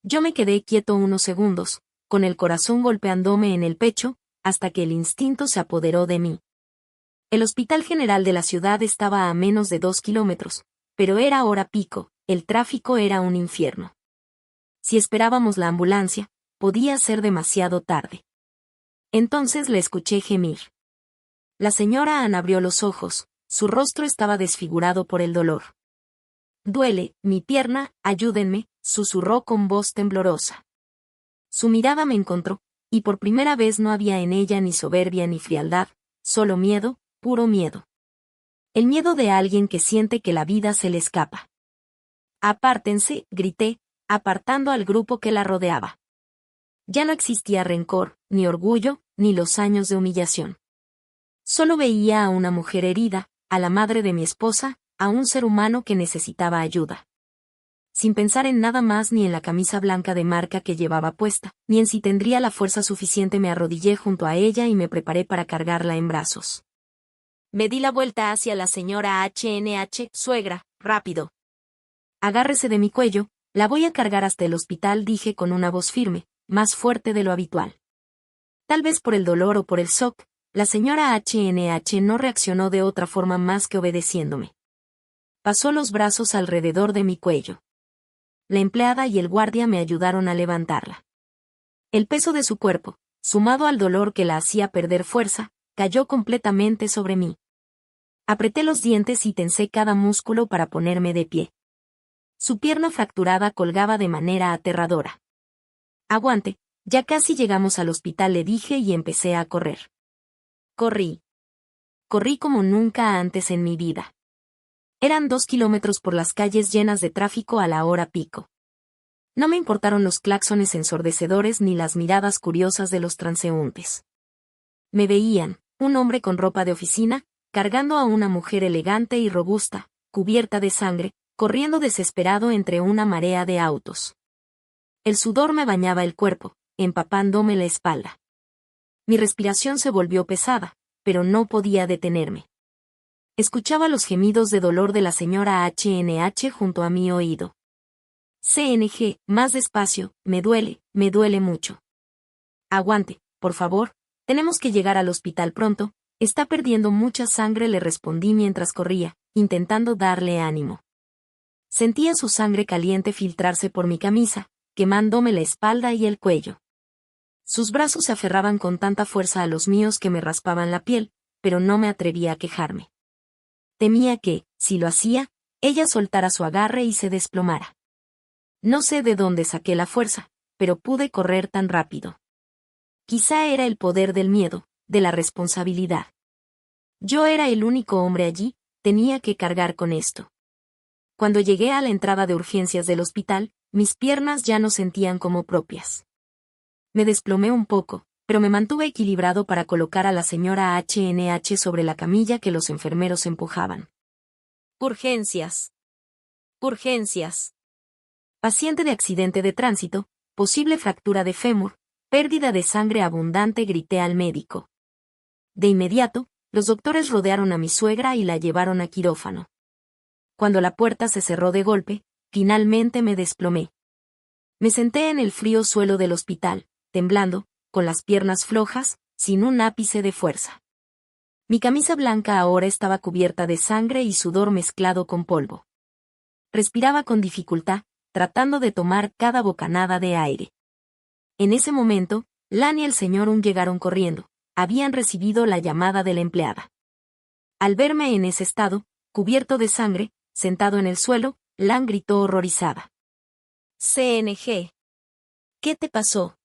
Yo me quedé quieto unos segundos, con el corazón golpeándome en el pecho, hasta que el instinto se apoderó de mí. El Hospital General de la ciudad estaba a menos de 2 kilómetros, pero era hora pico, el tráfico era un infierno. Si esperábamos la ambulancia, podía ser demasiado tarde. Entonces le escuché gemir. La señora Ann abrió los ojos, su rostro estaba desfigurado por el dolor. «Duele, mi pierna, ayúdenme», susurró con voz temblorosa. Su mirada me encontró, y por primera vez no había en ella ni soberbia ni frialdad, solo miedo, puro miedo. El miedo de alguien que siente que la vida se le escapa. «Apártense», grité, apartando al grupo que la rodeaba. Ya no existía rencor, ni orgullo, ni los años de humillación. Solo veía a una mujer herida, a la madre de mi esposa, a un ser humano que necesitaba ayuda. Sin pensar en nada más ni en la camisa blanca de marca que llevaba puesta, ni en si tendría la fuerza suficiente, me arrodillé junto a ella y me preparé para cargarla en brazos. Me di la vuelta hacia la señora HNH, «Suegra, rápido. Agárrese de mi cuello, la voy a cargar hasta el hospital», dije con una voz firme, más fuerte de lo habitual. Tal vez por el dolor o por el shock, la señora HNH no reaccionó de otra forma más que obedeciéndome. Pasó los brazos alrededor de mi cuello. La empleada y el guardia me ayudaron a levantarla. El peso de su cuerpo, sumado al dolor que la hacía perder fuerza, cayó completamente sobre mí. Apreté los dientes y tensé cada músculo para ponerme de pie. Su pierna fracturada colgaba de manera aterradora. «Aguante, ya casi llegamos al hospital», le dije y empecé a correr. Corrí. Corrí como nunca antes en mi vida. Eran 2 kilómetros por las calles llenas de tráfico a la hora pico. No me importaron los claxones ensordecedores ni las miradas curiosas de los transeúntes. Me veían, un hombre con ropa de oficina, cargando a una mujer elegante y robusta, cubierta de sangre, corriendo desesperado entre una marea de autos. El sudor me bañaba el cuerpo, empapándome la espalda. Mi respiración se volvió pesada, pero no podía detenerme. Escuchaba los gemidos de dolor de la señora HNH junto a mi oído. «CNG, más despacio, me duele mucho». «Aguante, por favor, tenemos que llegar al hospital pronto, está perdiendo mucha sangre», le respondí mientras corría, intentando darle ánimo. Sentía su sangre caliente filtrarse por mi camisa, quemándome la espalda y el cuello. Sus brazos se aferraban con tanta fuerza a los míos que me raspaban la piel, pero no me atrevía a quejarme. Temía que, si lo hacía, ella soltara su agarre y se desplomara. No sé de dónde saqué la fuerza, pero pude correr tan rápido. Quizá era el poder del miedo, de la responsabilidad. Yo era el único hombre allí, tenía que cargar con esto. Cuando llegué a la entrada de urgencias del hospital, mis piernas ya no sentían como propias. Me desplomé un poco, pero me mantuve equilibrado para colocar a la señora HNH sobre la camilla que los enfermeros empujaban. Urgencias. Urgencias. Paciente de accidente de tránsito, posible fractura de fémur, pérdida de sangre abundante, grité al médico. De inmediato, los doctores rodearon a mi suegra y la llevaron a quirófano. Cuando la puerta se cerró de golpe, finalmente me desplomé. Me senté en el frío suelo del hospital, temblando, con las piernas flojas, sin un ápice de fuerza. Mi camisa blanca ahora estaba cubierta de sangre y sudor mezclado con polvo. Respiraba con dificultad, tratando de tomar cada bocanada de aire. En ese momento, Lan y el señor Un llegaron corriendo. Habían recibido la llamada de la empleada. Al verme en ese estado, cubierto de sangre, sentado en el suelo, Lan gritó horrorizada. CNG. ¿Qué te pasó?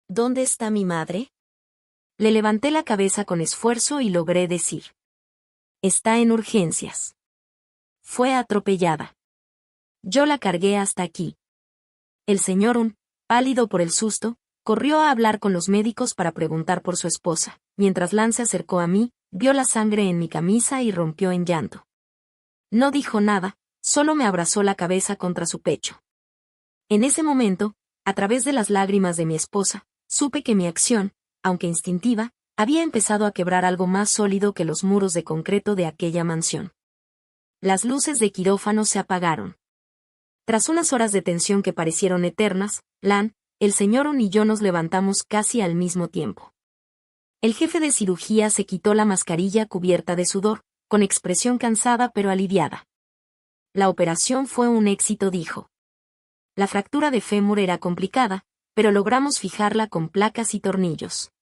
¿Dónde está mi madre? Le levanté la cabeza con esfuerzo y logré decir. Está en urgencias. Fue atropellada. Yo la cargué hasta aquí. El señor Un, pálido por el susto, corrió a hablar con los médicos para preguntar por su esposa. Mientras Lan se acercó a mí, vio la sangre en mi camisa y rompió en llanto. No dijo nada, solo me abrazó la cabeza contra su pecho. En ese momento, a través de las lágrimas de mi esposa, supe que mi acción, aunque instintiva, había empezado a quebrar algo más sólido que los muros de concreto de aquella mansión. Las luces de quirófano se apagaron. Tras unas horas de tensión que parecieron eternas, Lan, el señor Un y yo nos levantamos casi al mismo tiempo. El jefe de cirugía se quitó la mascarilla cubierta de sudor, con expresión cansada pero aliviada. La operación fue un éxito, dijo. La fractura de fémur era complicada, pero logramos fijarla con placas y tornillos.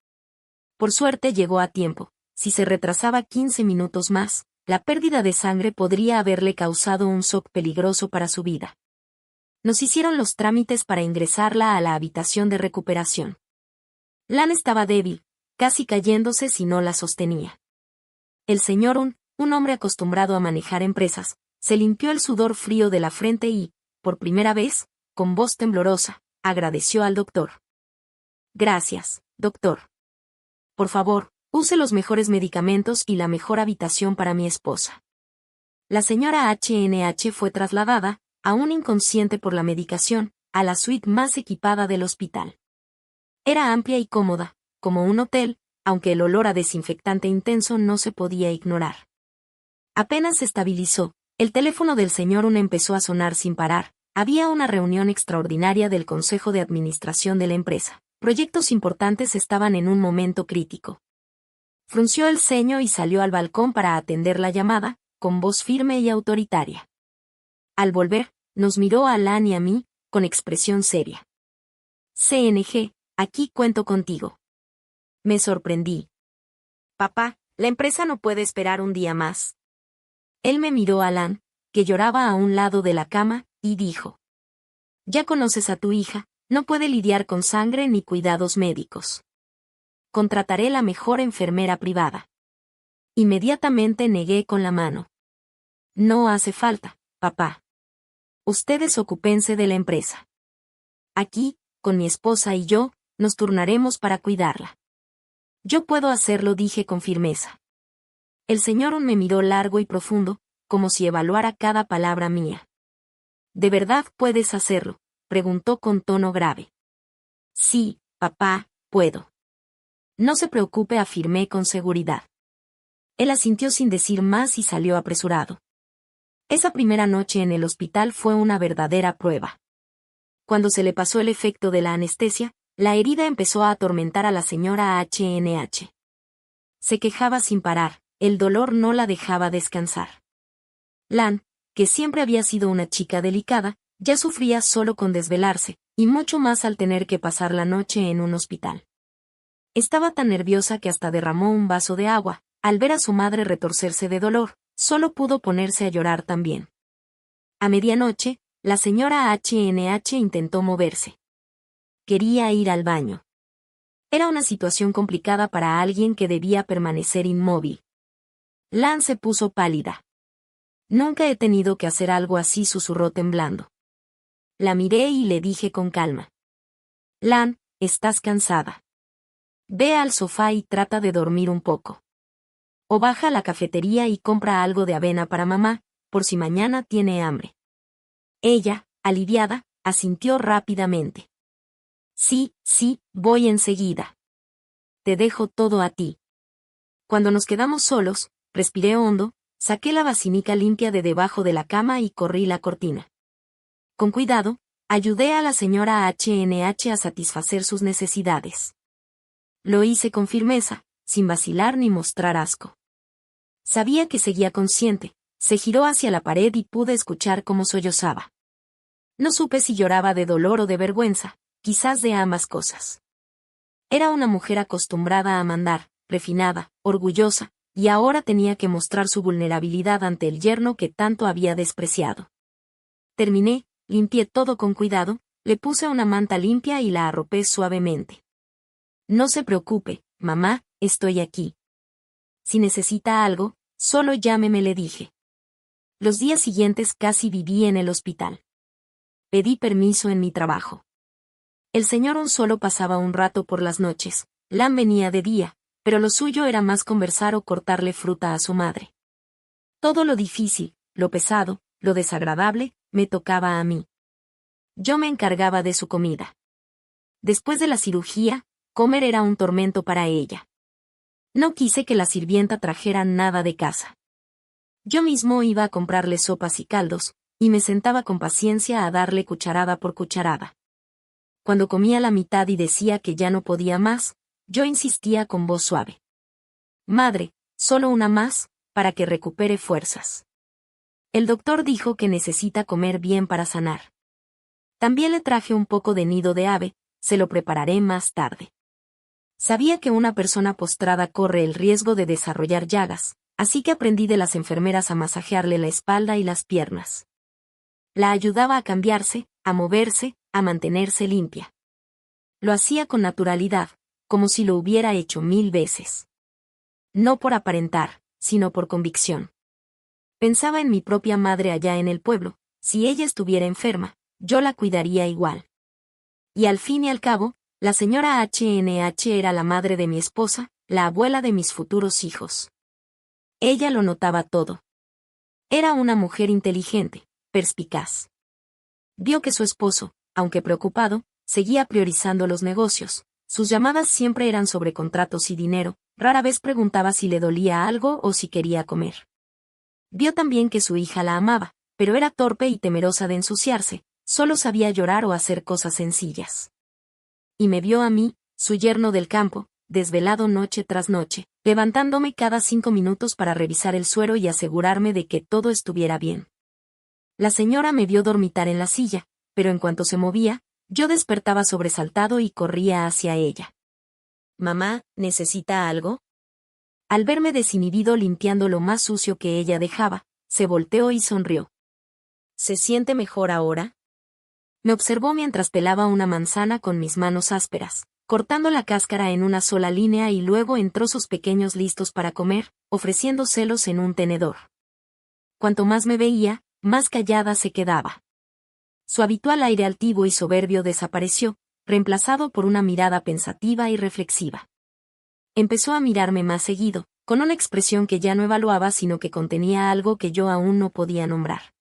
Por suerte llegó a tiempo. Si se retrasaba 15 minutos más, la pérdida de sangre podría haberle causado un shock peligroso para su vida. Nos hicieron los trámites para ingresarla a la habitación de recuperación. Lan estaba débil, casi cayéndose si no la sostenía. El señor un hombre acostumbrado a manejar empresas, se limpió el sudor frío de la frente y, por primera vez, con voz temblorosa, agradeció al doctor. Gracias, doctor. Por favor, use los mejores medicamentos y la mejor habitación para mi esposa. La señora HNH fue trasladada, aún inconsciente por la medicación, a la suite más equipada del hospital. Era amplia y cómoda, como un hotel, aunque el olor a desinfectante intenso no se podía ignorar. Apenas se estabilizó, el teléfono del señor Un empezó a sonar sin parar. Había una reunión extraordinaria del Consejo de Administración de la empresa. Proyectos importantes estaban en un momento crítico. Frunció el ceño y salió al balcón para atender la llamada, con voz firme y autoritaria. Al volver, nos miró a Lan y a mí, con expresión seria. CNG, aquí cuento contigo. Me sorprendí. Papá, la empresa no puede esperar un día más. Él me miró a Lan, que lloraba a un lado de la cama, y dijo. Ya conoces a tu hija, no puede lidiar con sangre ni cuidados médicos. Contrataré la mejor enfermera privada. Inmediatamente negué con la mano. No hace falta, papá. Ustedes ocúpense de la empresa. Aquí, con mi esposa y yo, nos turnaremos para cuidarla. Yo puedo hacerlo, dije con firmeza. El señor me miró largo y profundo, como si evaluara cada palabra mía. ¿De verdad puedes hacerlo?, preguntó con tono grave. Sí, papá, puedo. No se preocupe, afirmé con seguridad. Él asintió sin decir más y salió apresurado. Esa primera noche en el hospital fue una verdadera prueba. Cuando se le pasó el efecto de la anestesia, la herida empezó a atormentar a la señora HNH. Se quejaba sin parar, el dolor no la dejaba descansar. Lan, que siempre había sido una chica delicada, ya sufría solo con desvelarse, y mucho más al tener que pasar la noche en un hospital. Estaba tan nerviosa que hasta derramó un vaso de agua. Al ver a su madre retorcerse de dolor, solo pudo ponerse a llorar también. A medianoche, La señora H&H intentó moverse. Quería ir al baño. Era una situación complicada para alguien que debía permanecer inmóvil. Lan se puso pálida. Nunca he tenido que hacer algo así, susurró temblando. La miré y le dije con calma. Lan, estás cansada. Ve al sofá y trata de dormir un poco. O baja a la cafetería y compra algo de avena para mamá, por si mañana tiene hambre. Ella, aliviada, asintió rápidamente. Sí, voy enseguida. Te dejo todo a ti. Cuando nos quedamos solos, respiré hondo, saqué la vacinica limpia de debajo de la cama y corrí la cortina. Con cuidado, ayudé a la señora H&H a satisfacer sus necesidades. Lo hice con firmeza, sin vacilar ni mostrar asco. Sabía que seguía consciente, se giró hacia la pared y pude escuchar cómo sollozaba. No supe si lloraba de dolor o de vergüenza, quizás de ambas cosas. Era una mujer acostumbrada a mandar, refinada, orgullosa, y ahora tenía que mostrar su vulnerabilidad ante el yerno que tanto había despreciado. Terminé, limpié todo con cuidado, le puse una manta limpia y la arropé suavemente. No se preocupe, mamá, estoy aquí. Si necesita algo, solo llámeme, le dije. Los días siguientes casi viví en el hospital. Pedí permiso en mi trabajo. El señor Un solo pasaba un rato por las noches, Lan venía de día, pero lo suyo era más conversar o cortarle fruta a su madre. Todo lo difícil, lo pesado, lo desagradable, me tocaba a mí. Yo me encargaba de su comida. Después de la cirugía, comer era un tormento para ella. No quise que la sirvienta trajera nada de casa. Yo mismo iba a comprarle sopas y caldos, y me sentaba con paciencia a darle cucharada por cucharada. Cuando comía la mitad y decía que ya no podía más, yo insistía con voz suave. Madre, solo una más, para que recupere fuerzas. El doctor dijo que necesita comer bien para sanar. También le traje un poco de nido de ave, se lo prepararé más tarde. Sabía que una persona postrada corre el riesgo de desarrollar llagas, así que aprendí de las enfermeras a masajearle la espalda y las piernas. La ayudaba a cambiarse, a moverse, a mantenerse limpia. Lo hacía con naturalidad, como si lo hubiera hecho 1000 veces. No por aparentar, sino por convicción. Pensaba en mi propia madre allá en el pueblo, si ella estuviera enferma, yo la cuidaría igual. Y al fin y al cabo, la señora H&H era la madre de mi esposa, la abuela de mis futuros hijos. Ella lo notaba todo. Era una mujer inteligente, perspicaz. Vio que su esposo, aunque preocupado, seguía priorizando los negocios. Sus llamadas siempre eran sobre contratos y dinero, rara vez preguntaba si le dolía algo o si quería comer. Vio también que su hija la amaba, pero era torpe y temerosa de ensuciarse, solo sabía llorar o hacer cosas sencillas. Y me vio a mí, su yerno del campo, desvelado noche tras noche, levantándome cada 5 minutos para revisar el suero y asegurarme de que todo estuviera bien. La señora me vio dormitar en la silla, pero en cuanto se movía, yo despertaba sobresaltado y corría hacia ella. «Mamá, ¿necesita algo?» Al verme desinhibido limpiando lo más sucio que ella dejaba, se volteó y sonrió. «¿Se siente mejor ahora?» Me observó mientras pelaba una manzana con mis manos ásperas, cortando la cáscara en una sola línea y luego en trozos pequeños listos para comer, ofreciéndoselos en un tenedor. Cuanto más me veía, más callada se quedaba. Su habitual aire altivo y soberbio desapareció, reemplazado por una mirada pensativa y reflexiva. Empezó a mirarme más seguido, con una expresión que ya no evaluaba sino que contenía algo que yo aún no podía nombrar.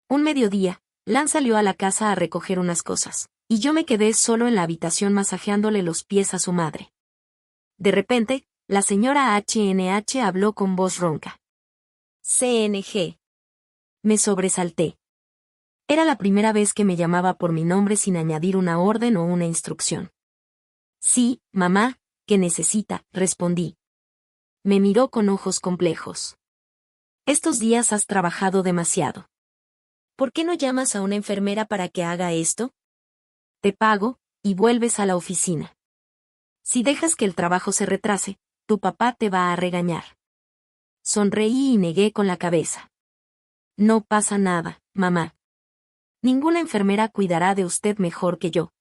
Un mediodía, Lan salió a la casa a recoger unas cosas, y yo me quedé solo en la habitación masajeándole los pies a su madre. De repente, la señora H&H habló con voz ronca. «CNG». Me sobresalté. Era la primera vez que me llamaba por mi nombre sin añadir una orden o una instrucción. «Sí, mamá, ¿qué necesita?», respondí. Me miró con ojos complejos. «Estos días has trabajado demasiado. ¿Por qué no llamas a una enfermera para que haga esto? Te pago, y vuelves a la oficina. Si dejas que el trabajo se retrase, tu papá te va a regañar». Sonreí y negué con la cabeza. «No pasa nada, mamá. Ninguna enfermera cuidará de usted mejor que yo.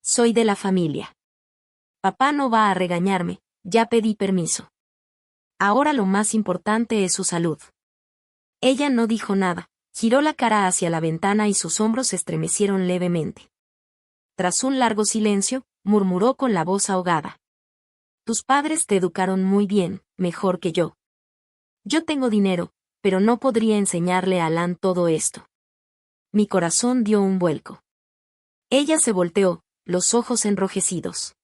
Soy de la familia. Papá no va a regañarme, ya pedí permiso. Ahora lo más importante es su salud. Ella no dijo nada, giró la cara hacia la ventana y sus hombros se estremecieron levemente. Tras un largo silencio, murmuró con la voz ahogada. Tus padres te educaron muy bien, mejor que yo. Yo tengo dinero, pero no podría enseñarle a Alan todo esto. Mi corazón dio un vuelco. Ella se volteó, los ojos enrojecidos.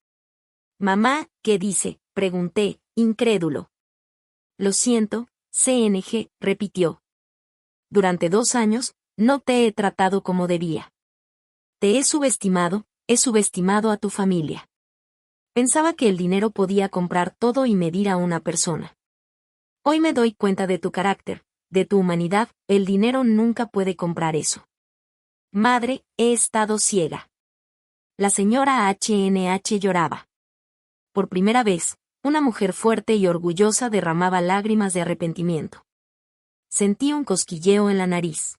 Mamá, ¿qué dice?, pregunté, incrédulo. Lo siento, CNG, repitió. Durante 2 años, no te he tratado como debía. Te he subestimado a tu familia. Pensaba que el dinero podía comprar todo y medir a una persona. Hoy me doy cuenta de tu carácter, de tu humanidad, el dinero nunca puede comprar eso. Madre, he estado ciega. La señora HNH lloraba. Por primera vez, una mujer fuerte y orgullosa derramaba lágrimas de arrepentimiento. Sentí un cosquilleo en la nariz.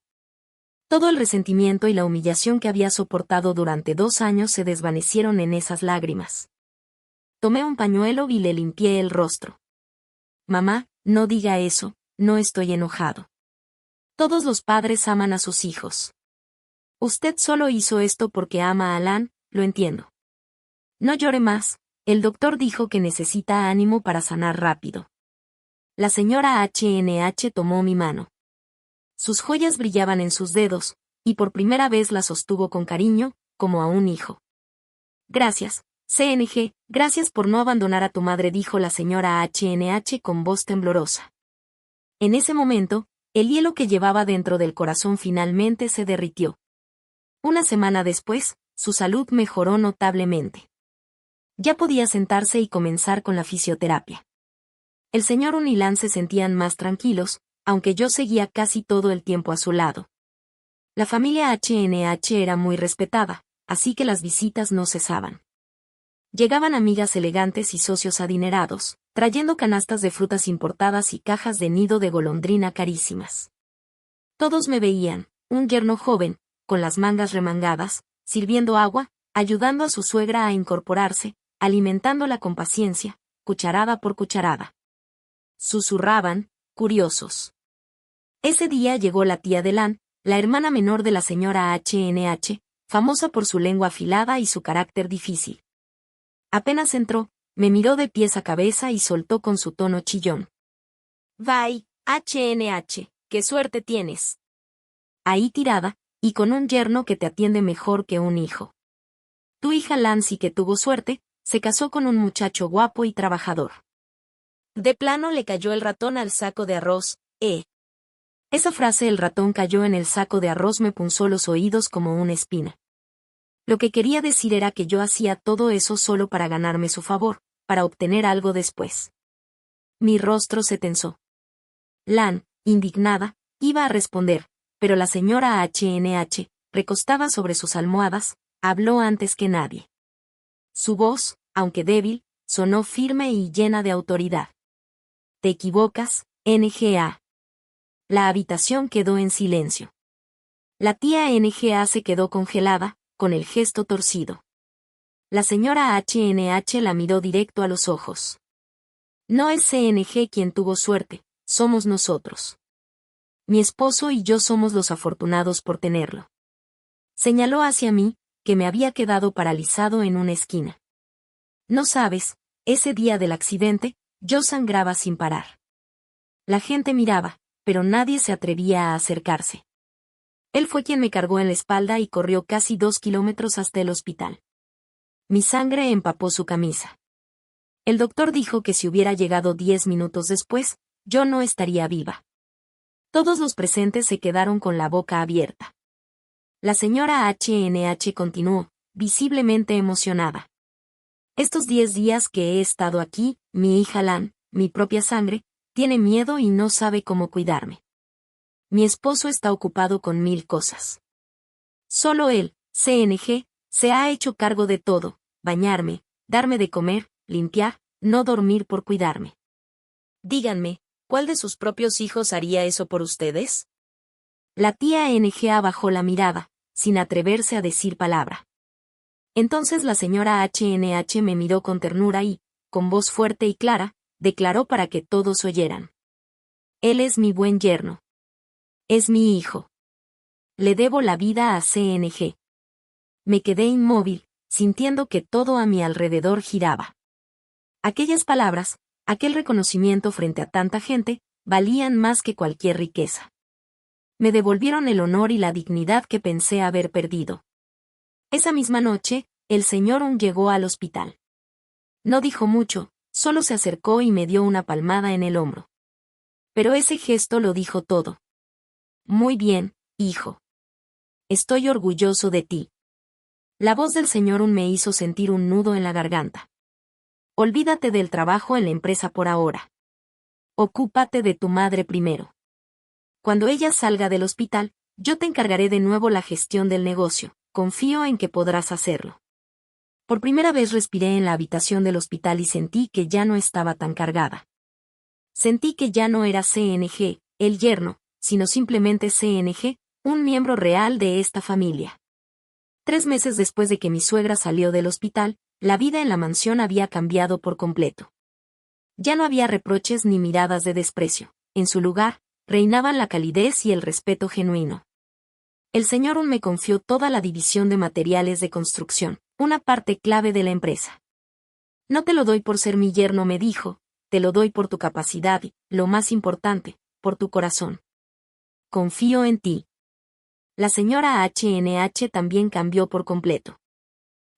Todo el resentimiento y la humillación que había soportado durante 2 años se desvanecieron en esas lágrimas. Tomé un pañuelo y le limpié el rostro. Mamá, no diga eso, no estoy enojado. Todos los padres aman a sus hijos. Usted solo hizo esto porque ama a Alan, lo entiendo. No llore más, el doctor dijo que necesita ánimo para sanar rápido. La señora HNH tomó mi mano. Sus joyas brillaban en sus dedos, y por primera vez la sostuvo con cariño, como a un hijo. Gracias, CNG, gracias por no abandonar a tu madre, dijo la señora HNH con voz temblorosa. En ese momento, el hielo que llevaba dentro del corazón finalmente se derritió. Una semana después, su salud mejoró notablemente. Ya podía sentarse y comenzar con la fisioterapia. El señor Unilan se sentían más tranquilos, aunque yo seguía casi todo el tiempo a su lado. La familia HNH era muy respetada, así que las visitas no cesaban. Llegaban amigas elegantes y socios adinerados, trayendo canastas de frutas importadas y cajas de nido de golondrina carísimas. Todos me veían, un yerno joven, con las mangas remangadas, sirviendo agua, ayudando a su suegra a incorporarse, alimentándola con paciencia, cucharada por cucharada. Susurraban, curiosos. Ese día llegó la tía de Lan, la hermana menor de la señora HNH, famosa por su lengua afilada y su carácter difícil. Apenas entró, me miró de pies a cabeza y soltó con su tono chillón. Vai, HNH, qué suerte tienes. Ahí tirada, y con un yerno que te atiende mejor que un hijo. Tu hija Lan sí que tuvo suerte, se casó con un muchacho guapo y trabajador. De plano le cayó el ratón al saco de arroz, Esa frase el ratón cayó en el saco de arroz me punzó los oídos como una espina. Lo que quería decir era que yo hacía todo eso solo para ganarme su favor, para obtener algo después. Mi rostro se tensó. Lan, indignada, iba a responder, pero la señora HNH, recostada sobre sus almohadas, habló antes que nadie. Su voz, aunque débil, sonó firme y llena de autoridad. Te equivocas, NGA. La habitación quedó en silencio. La tía NGA se quedó congelada, con el gesto torcido. La señora HNH la miró directo a los ojos. No es CNG quien tuvo suerte, somos nosotros. Mi esposo y yo somos los afortunados por tenerlo. Señaló hacia mí, que me había quedado paralizado en una esquina. No sabes, ese día del accidente, yo sangraba sin parar. La gente miraba, pero nadie se atrevía a acercarse. Él fue quien me cargó en la espalda y corrió casi 2 kilómetros hasta el hospital. Mi sangre empapó su camisa. El doctor dijo que si hubiera llegado 10 minutos después, yo no estaría viva. Todos los presentes se quedaron con la boca abierta. La señora HNH continuó, visiblemente emocionada. Estos 10 días que he estado aquí, mi hija Lan, mi propia sangre, tiene miedo y no sabe cómo cuidarme. Mi esposo está ocupado con 1000 cosas. Solo él, CNG, se ha hecho cargo de todo, bañarme, darme de comer, limpiar, no dormir por cuidarme. Díganme, ¿cuál de sus propios hijos haría eso por ustedes? La tía NGA bajó la mirada, sin atreverse a decir palabra. Entonces la señora HNH me miró con ternura y, con voz fuerte y clara, declaró para que todos oyeran. Él es mi buen yerno. Es mi hijo. Le debo la vida a CNG. Me quedé inmóvil, sintiendo que todo a mi alrededor giraba. Aquellas palabras, aquel reconocimiento frente a tanta gente, valían más que cualquier riqueza. Me devolvieron el honor y la dignidad que pensé haber perdido. Esa misma noche, el señor llegó al hospital. No dijo mucho, solo se acercó y me dio una palmada en el hombro. Pero ese gesto lo dijo todo. Muy bien, hijo. Estoy orgulloso de ti. La voz del señor me hizo sentir un nudo en la garganta. Olvídate del trabajo en la empresa por ahora. Ocúpate de tu madre primero. Cuando ella salga del hospital, yo te encargaré de nuevo la gestión del negocio. Confío en que podrás hacerlo. Por primera vez respiré en la habitación del hospital y sentí que ya no estaba tan cargada. Sentí que ya no era CNG, el yerno, sino simplemente CNG, un miembro real de esta familia. 3 meses después de que mi suegra salió del hospital, la vida en la mansión había cambiado por completo. Ya no había reproches ni miradas de desprecio. En su lugar, reinaban la calidez y el respeto genuino. El señor me confió toda la división de materiales de construcción, una parte clave de la empresa. No te lo doy por ser mi yerno, me dijo, te lo doy por tu capacidad y, lo más importante, por tu corazón. Confío en ti. La señora HNH también cambió por completo.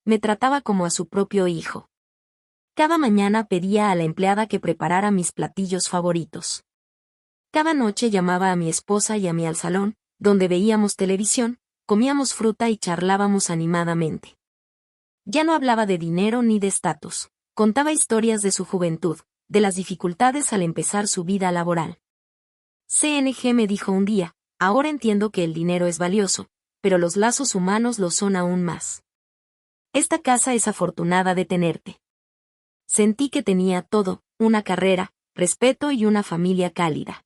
Me trataba como a su propio hijo. Cada mañana pedía a la empleada que preparara mis platillos favoritos. Cada noche llamaba a mi esposa y a mí al salón, donde veíamos televisión, comíamos fruta y charlábamos animadamente. Ya no hablaba de dinero ni de estatus, contaba historias de su juventud, de las dificultades al empezar su vida laboral. CNG me dijo un día, ahora entiendo que el dinero es valioso, pero los lazos humanos lo son aún más. Esta casa es afortunada de tenerte. Sentí que tenía todo, una carrera, respeto y una familia cálida.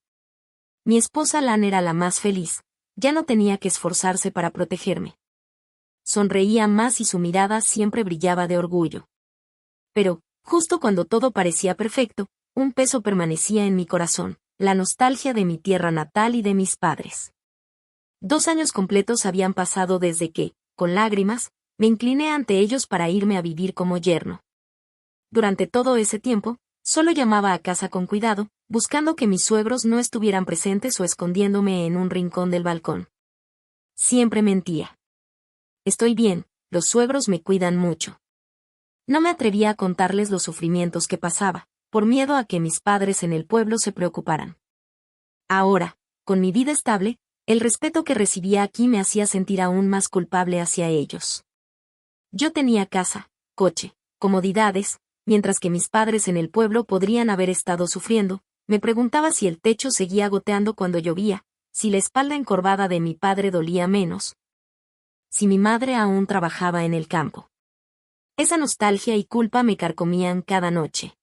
Mi esposa Lan era la más feliz, ya no tenía que esforzarse para protegerme. Sonreía más y su mirada siempre brillaba de orgullo. Pero, justo cuando todo parecía perfecto, un peso permanecía en mi corazón, la nostalgia de mi tierra natal y de mis padres. 2 años completos habían pasado desde que, con lágrimas, me incliné ante ellos para irme a vivir como yerno. Durante todo ese tiempo, solo llamaba a casa con cuidado, buscando que mis suegros no estuvieran presentes o escondiéndome en un rincón del balcón. Siempre mentía. Estoy bien, los suegros me cuidan mucho. No me atrevía a contarles los sufrimientos que pasaba, por miedo a que mis padres en el pueblo se preocuparan. Ahora, con mi vida estable, el respeto que recibía aquí me hacía sentir aún más culpable hacia ellos. Yo tenía casa, coche, comodidades, mientras que mis padres en el pueblo podrían haber estado sufriendo. Me preguntaba si el techo seguía goteando cuando llovía, si la espalda encorvada de mi padre dolía menos, si mi madre aún trabajaba en el campo. Esa nostalgia y culpa me carcomían cada noche.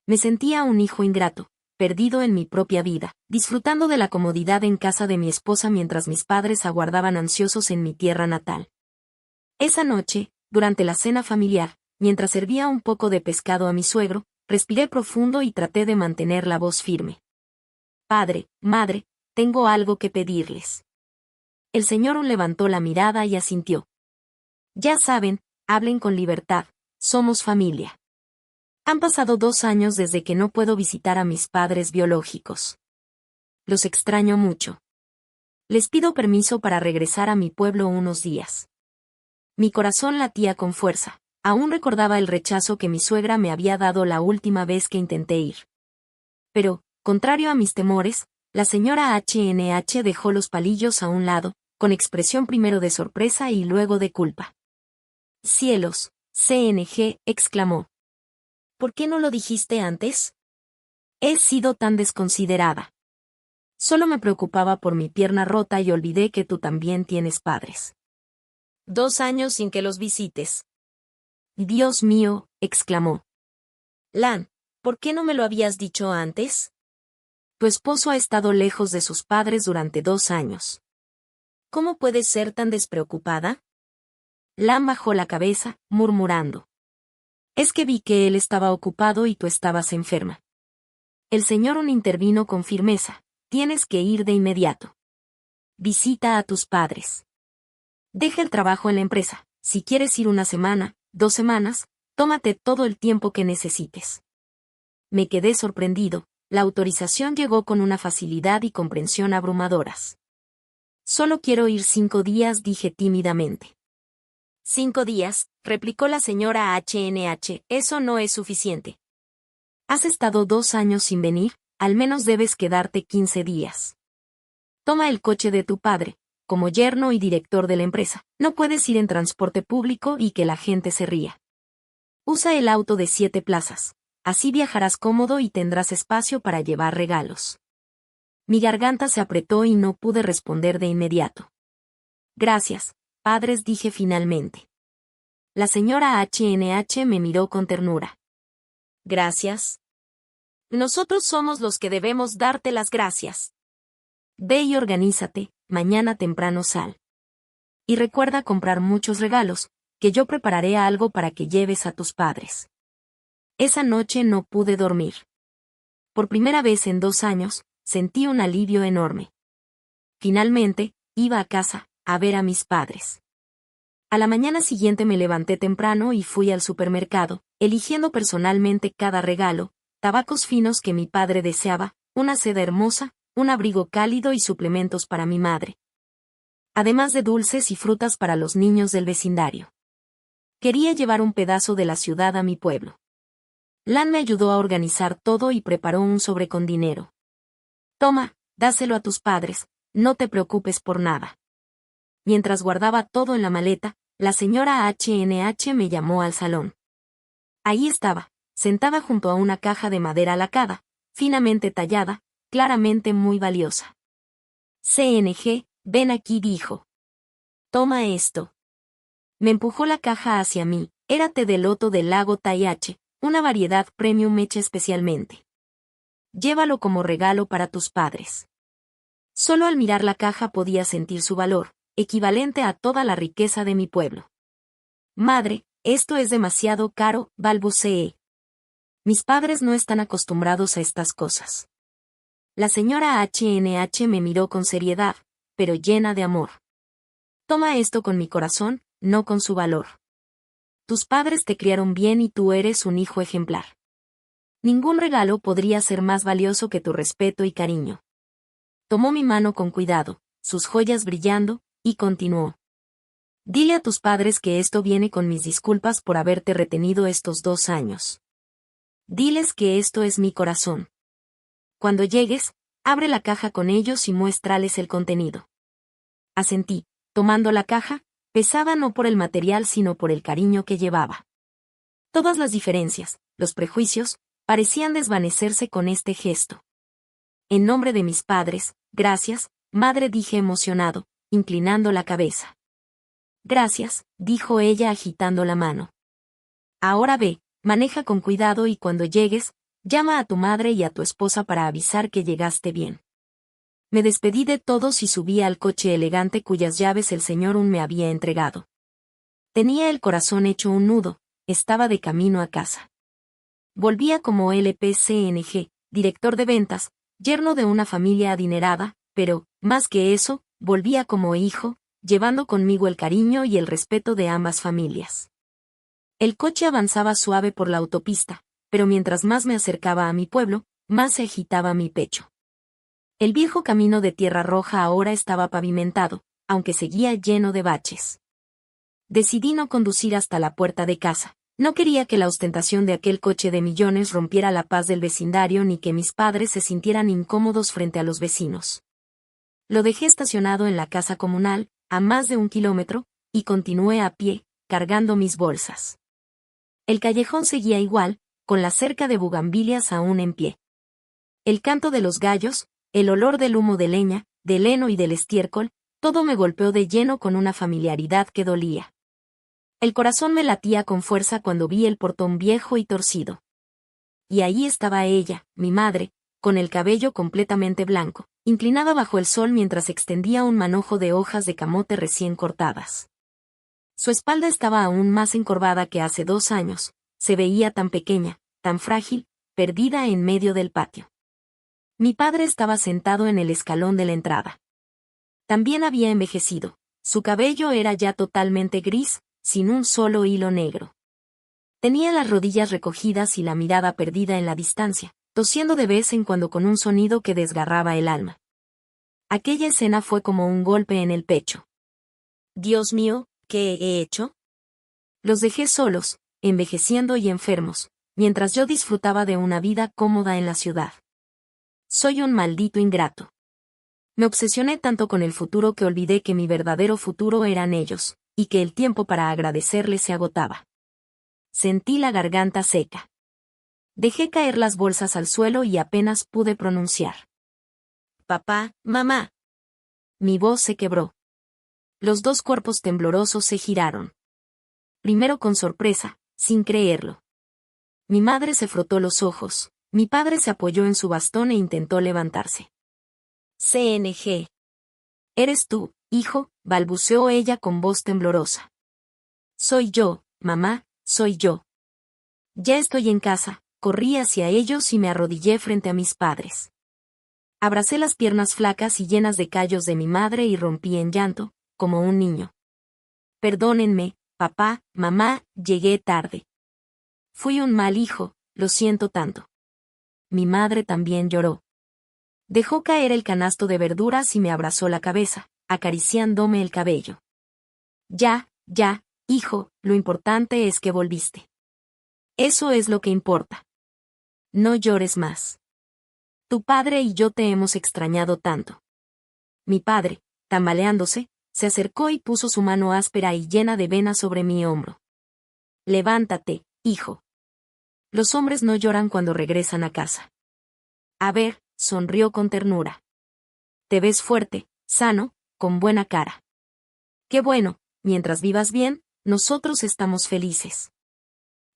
Me sentía un hijo ingrato, perdido en mi propia vida, disfrutando de la comodidad en casa de mi esposa mientras mis padres aguardaban ansiosos en mi tierra natal. Esa noche, durante la cena familiar, mientras servía un poco de pescado a mi suegro, respiré profundo y traté de mantener la voz firme. Padre, madre, tengo algo que pedirles. El señor levantó la mirada y asintió. Ya saben, hablen con libertad, somos familia. Han pasado 2 años desde que no puedo visitar a mis padres biológicos. Los extraño mucho. Les pido permiso para regresar a mi pueblo unos días. Mi corazón latía con fuerza. Aún recordaba el rechazo que mi suegra me había dado la última vez que intenté ir. Pero, contrario a mis temores, la señora HNH dejó los palillos a un lado, con expresión primero de sorpresa y luego de culpa. «Cielos», CNG exclamó. «¿Por qué no lo dijiste antes? He sido tan desconsiderada. Solo me preocupaba por mi pierna rota y olvidé que tú también tienes padres. 2 años sin que los visites». «Dios mío», exclamó. «Lan, ¿por qué no me lo habías dicho antes? Tu esposo ha estado lejos de sus padres durante 2 años. ¿Cómo puedes ser tan despreocupada? Lam bajó la cabeza, murmurando. Es que vi que él estaba ocupado y tú estabas enferma. El señor Un intervino con firmeza. Tienes que ir de inmediato. Visita a tus padres. Deja el trabajo en la empresa. Si quieres ir 1 semana, 2 semanas, tómate todo el tiempo que necesites. Me quedé sorprendido. La autorización llegó con una facilidad y comprensión abrumadoras. Solo quiero ir 5 días, dije tímidamente. 5 días, replicó la señora HNH, eso no es suficiente. Has estado 2 años sin venir, al menos debes quedarte 15 días. Toma el coche de tu padre, como yerno y director de la empresa. No puedes ir en transporte público y que la gente se ría. Usa el auto de 7 plazas, así viajarás cómodo y tendrás espacio para llevar regalos. Mi garganta se apretó y no pude responder de inmediato. Gracias, padres, dije finalmente. La señora HNH me miró con ternura. Gracias. Nosotros somos los que debemos darte las gracias. Ve y organízate, mañana temprano sal. Y recuerda comprar muchos regalos, que yo prepararé algo para que lleves a tus padres. Esa noche no pude dormir. Por primera vez en 2 años, sentí un alivio enorme. Finalmente, iba a casa, a ver a mis padres. A la mañana siguiente me levanté temprano y fui al supermercado, eligiendo personalmente cada regalo, tabacos finos que mi padre deseaba, una seda hermosa, un abrigo cálido y suplementos para mi madre. Además de dulces y frutas para los niños del vecindario. Quería llevar un pedazo de la ciudad a mi pueblo. Lan me ayudó a organizar todo y preparó un sobre con dinero. Toma, dáselo a tus padres, no te preocupes por nada. Mientras guardaba todo en la maleta, la señora HNH me llamó al salón. Ahí estaba, sentada junto a una caja de madera lacada, finamente tallada, claramente muy valiosa. CNG, ven aquí, dijo. Toma esto. Me empujó la caja hacia mí, era té de loto del lago Taiache, una variedad premium hecha especialmente. Llévalo como regalo para tus padres. Solo al mirar la caja podía sentir su valor, equivalente a toda la riqueza de mi pueblo. Madre, esto es demasiado caro, balbuceé. Mis padres no están acostumbrados a estas cosas. La señora HNH me miró con seriedad, pero llena de amor. Toma esto con mi corazón, no con su valor. Tus padres te criaron bien y tú eres un hijo ejemplar. Ningún regalo podría ser más valioso que tu respeto y cariño. Tomó mi mano con cuidado, sus joyas brillando, y continuó. Dile a tus padres que esto viene con mis disculpas por haberte retenido estos 2 años. Diles que esto es mi corazón. Cuando llegues, abre la caja con ellos y muéstrales el contenido. Asentí, tomando la caja, pesada no por el material sino por el cariño que llevaba. Todas las diferencias, los prejuicios, parecían desvanecerse con este gesto. En nombre de mis padres, gracias, madre, dije emocionado, inclinando la cabeza. Gracias, dijo ella agitando la mano. Ahora ve, maneja con cuidado y cuando llegues, llama a tu madre y a tu esposa para avisar que llegaste bien. Me despedí de todos y subí al coche elegante cuyas llaves el señor Un me había entregado. Tenía el corazón hecho un nudo, estaba de camino a casa. Volvía como LPCNG, director de ventas, yerno de una familia adinerada, pero, más que eso, volvía como hijo, llevando conmigo el cariño y el respeto de ambas familias. El coche avanzaba suave por la autopista, pero mientras más me acercaba a mi pueblo, más se agitaba mi pecho. El viejo camino de tierra roja ahora estaba pavimentado, aunque seguía lleno de baches. Decidí no conducir hasta la puerta de casa. No quería que la ostentación de aquel coche de millones rompiera la paz del vecindario ni que mis padres se sintieran incómodos frente a los vecinos. Lo dejé estacionado en la casa comunal, a más de 1 kilómetro, y continué a pie, cargando mis bolsas. El callejón seguía igual, con la cerca de bugambilias aún en pie. El canto de los gallos, el olor del humo de leña, del heno y del estiércol, todo me golpeó de lleno con una familiaridad que dolía. El corazón me latía con fuerza cuando vi el portón viejo y torcido. Y ahí estaba ella, mi madre, con el cabello completamente blanco, inclinada bajo el sol mientras extendía un manojo de hojas de camote recién cortadas. Su espalda estaba aún más encorvada que hace 2 años, se veía tan pequeña, tan frágil, perdida en medio del patio. Mi padre estaba sentado en el escalón de la entrada. También había envejecido, su cabello era ya totalmente gris, sin un solo hilo negro. Tenía las rodillas recogidas y la mirada perdida en la distancia, tosiendo de vez en cuando con un sonido que desgarraba el alma. Aquella escena fue como un golpe en el pecho. Dios mío, ¿qué he hecho? Los dejé solos, envejeciendo y enfermos, mientras yo disfrutaba de una vida cómoda en la ciudad. Soy un maldito ingrato. Me obsesioné tanto con el futuro que olvidé que mi verdadero futuro eran ellos, y que el tiempo para agradecerles se agotaba. Sentí la garganta seca. Dejé caer las bolsas al suelo y apenas pude pronunciar. Papá, mamá. Mi voz se quebró. Los 2 cuerpos temblorosos se giraron. Primero con sorpresa, sin creerlo. Mi madre se frotó los ojos, mi padre se apoyó en su bastón e intentó levantarse. CNG. Eres tú, hijo, balbuceó ella con voz temblorosa. Soy yo, mamá, soy yo. Ya estoy en casa, corrí hacia ellos y me arrodillé frente a mis padres. Abracé las piernas flacas y llenas de callos de mi madre y rompí en llanto, como un niño. Perdónenme, papá, mamá, llegué tarde. Fui un mal hijo, lo siento tanto. Mi madre también lloró. Dejó caer el canasto de verduras y me abrazó la cabeza, acariciándome el cabello. Ya, hijo, lo importante es que volviste. Eso es lo que importa. No llores más. Tu padre y yo te hemos extrañado tanto. Mi padre, tambaleándose, se acercó y puso su mano áspera y llena de venas sobre mi hombro. Levántate, hijo. Los hombres no lloran cuando regresan a casa. A ver, sonrió con ternura. Te ves fuerte, sano, con buena cara. Qué bueno, mientras vivas bien, nosotros estamos felices.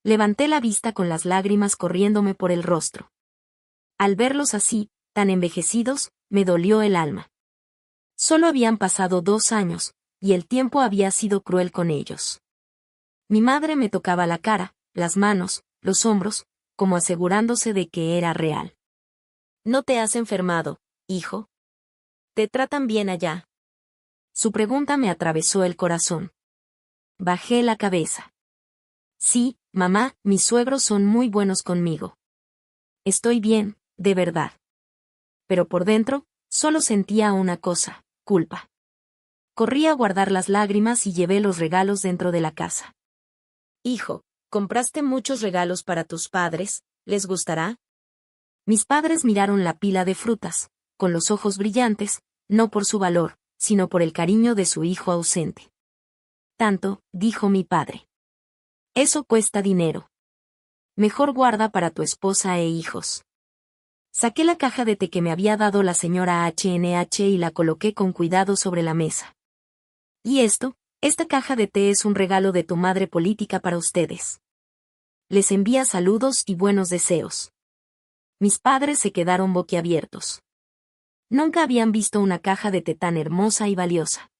Levanté la vista con las lágrimas corriéndome por el rostro. Al verlos así, tan envejecidos, me dolió el alma. Solo habían pasado 2 años, y el tiempo había sido cruel con ellos. Mi madre me tocaba la cara, las manos, los hombros, como asegurándose de que era real. ¿No te has enfermado, hijo? ¿Te tratan bien allá? Su pregunta me atravesó el corazón. Bajé la cabeza. Sí, mamá, mis suegros son muy buenos conmigo. Estoy bien, de verdad. Pero por dentro, solo sentía una cosa, culpa. Corrí a guardar las lágrimas y llevé los regalos dentro de la casa. Hijo, compraste muchos regalos para tus padres, ¿les gustará? Mis padres miraron la pila de frutas, con los ojos brillantes, no por su valor, sino por el cariño de su hijo ausente. Tanto, dijo mi padre. Eso cuesta dinero. Mejor guarda para tu esposa e hijos. Saqué la caja de té que me había dado la señora HNH y la coloqué con cuidado sobre la mesa. Y esta caja de té es un regalo de tu madre política para ustedes. Les envía saludos y buenos deseos. Mis padres se quedaron boquiabiertos. Nunca habían visto una caja de té tan hermosa y valiosa.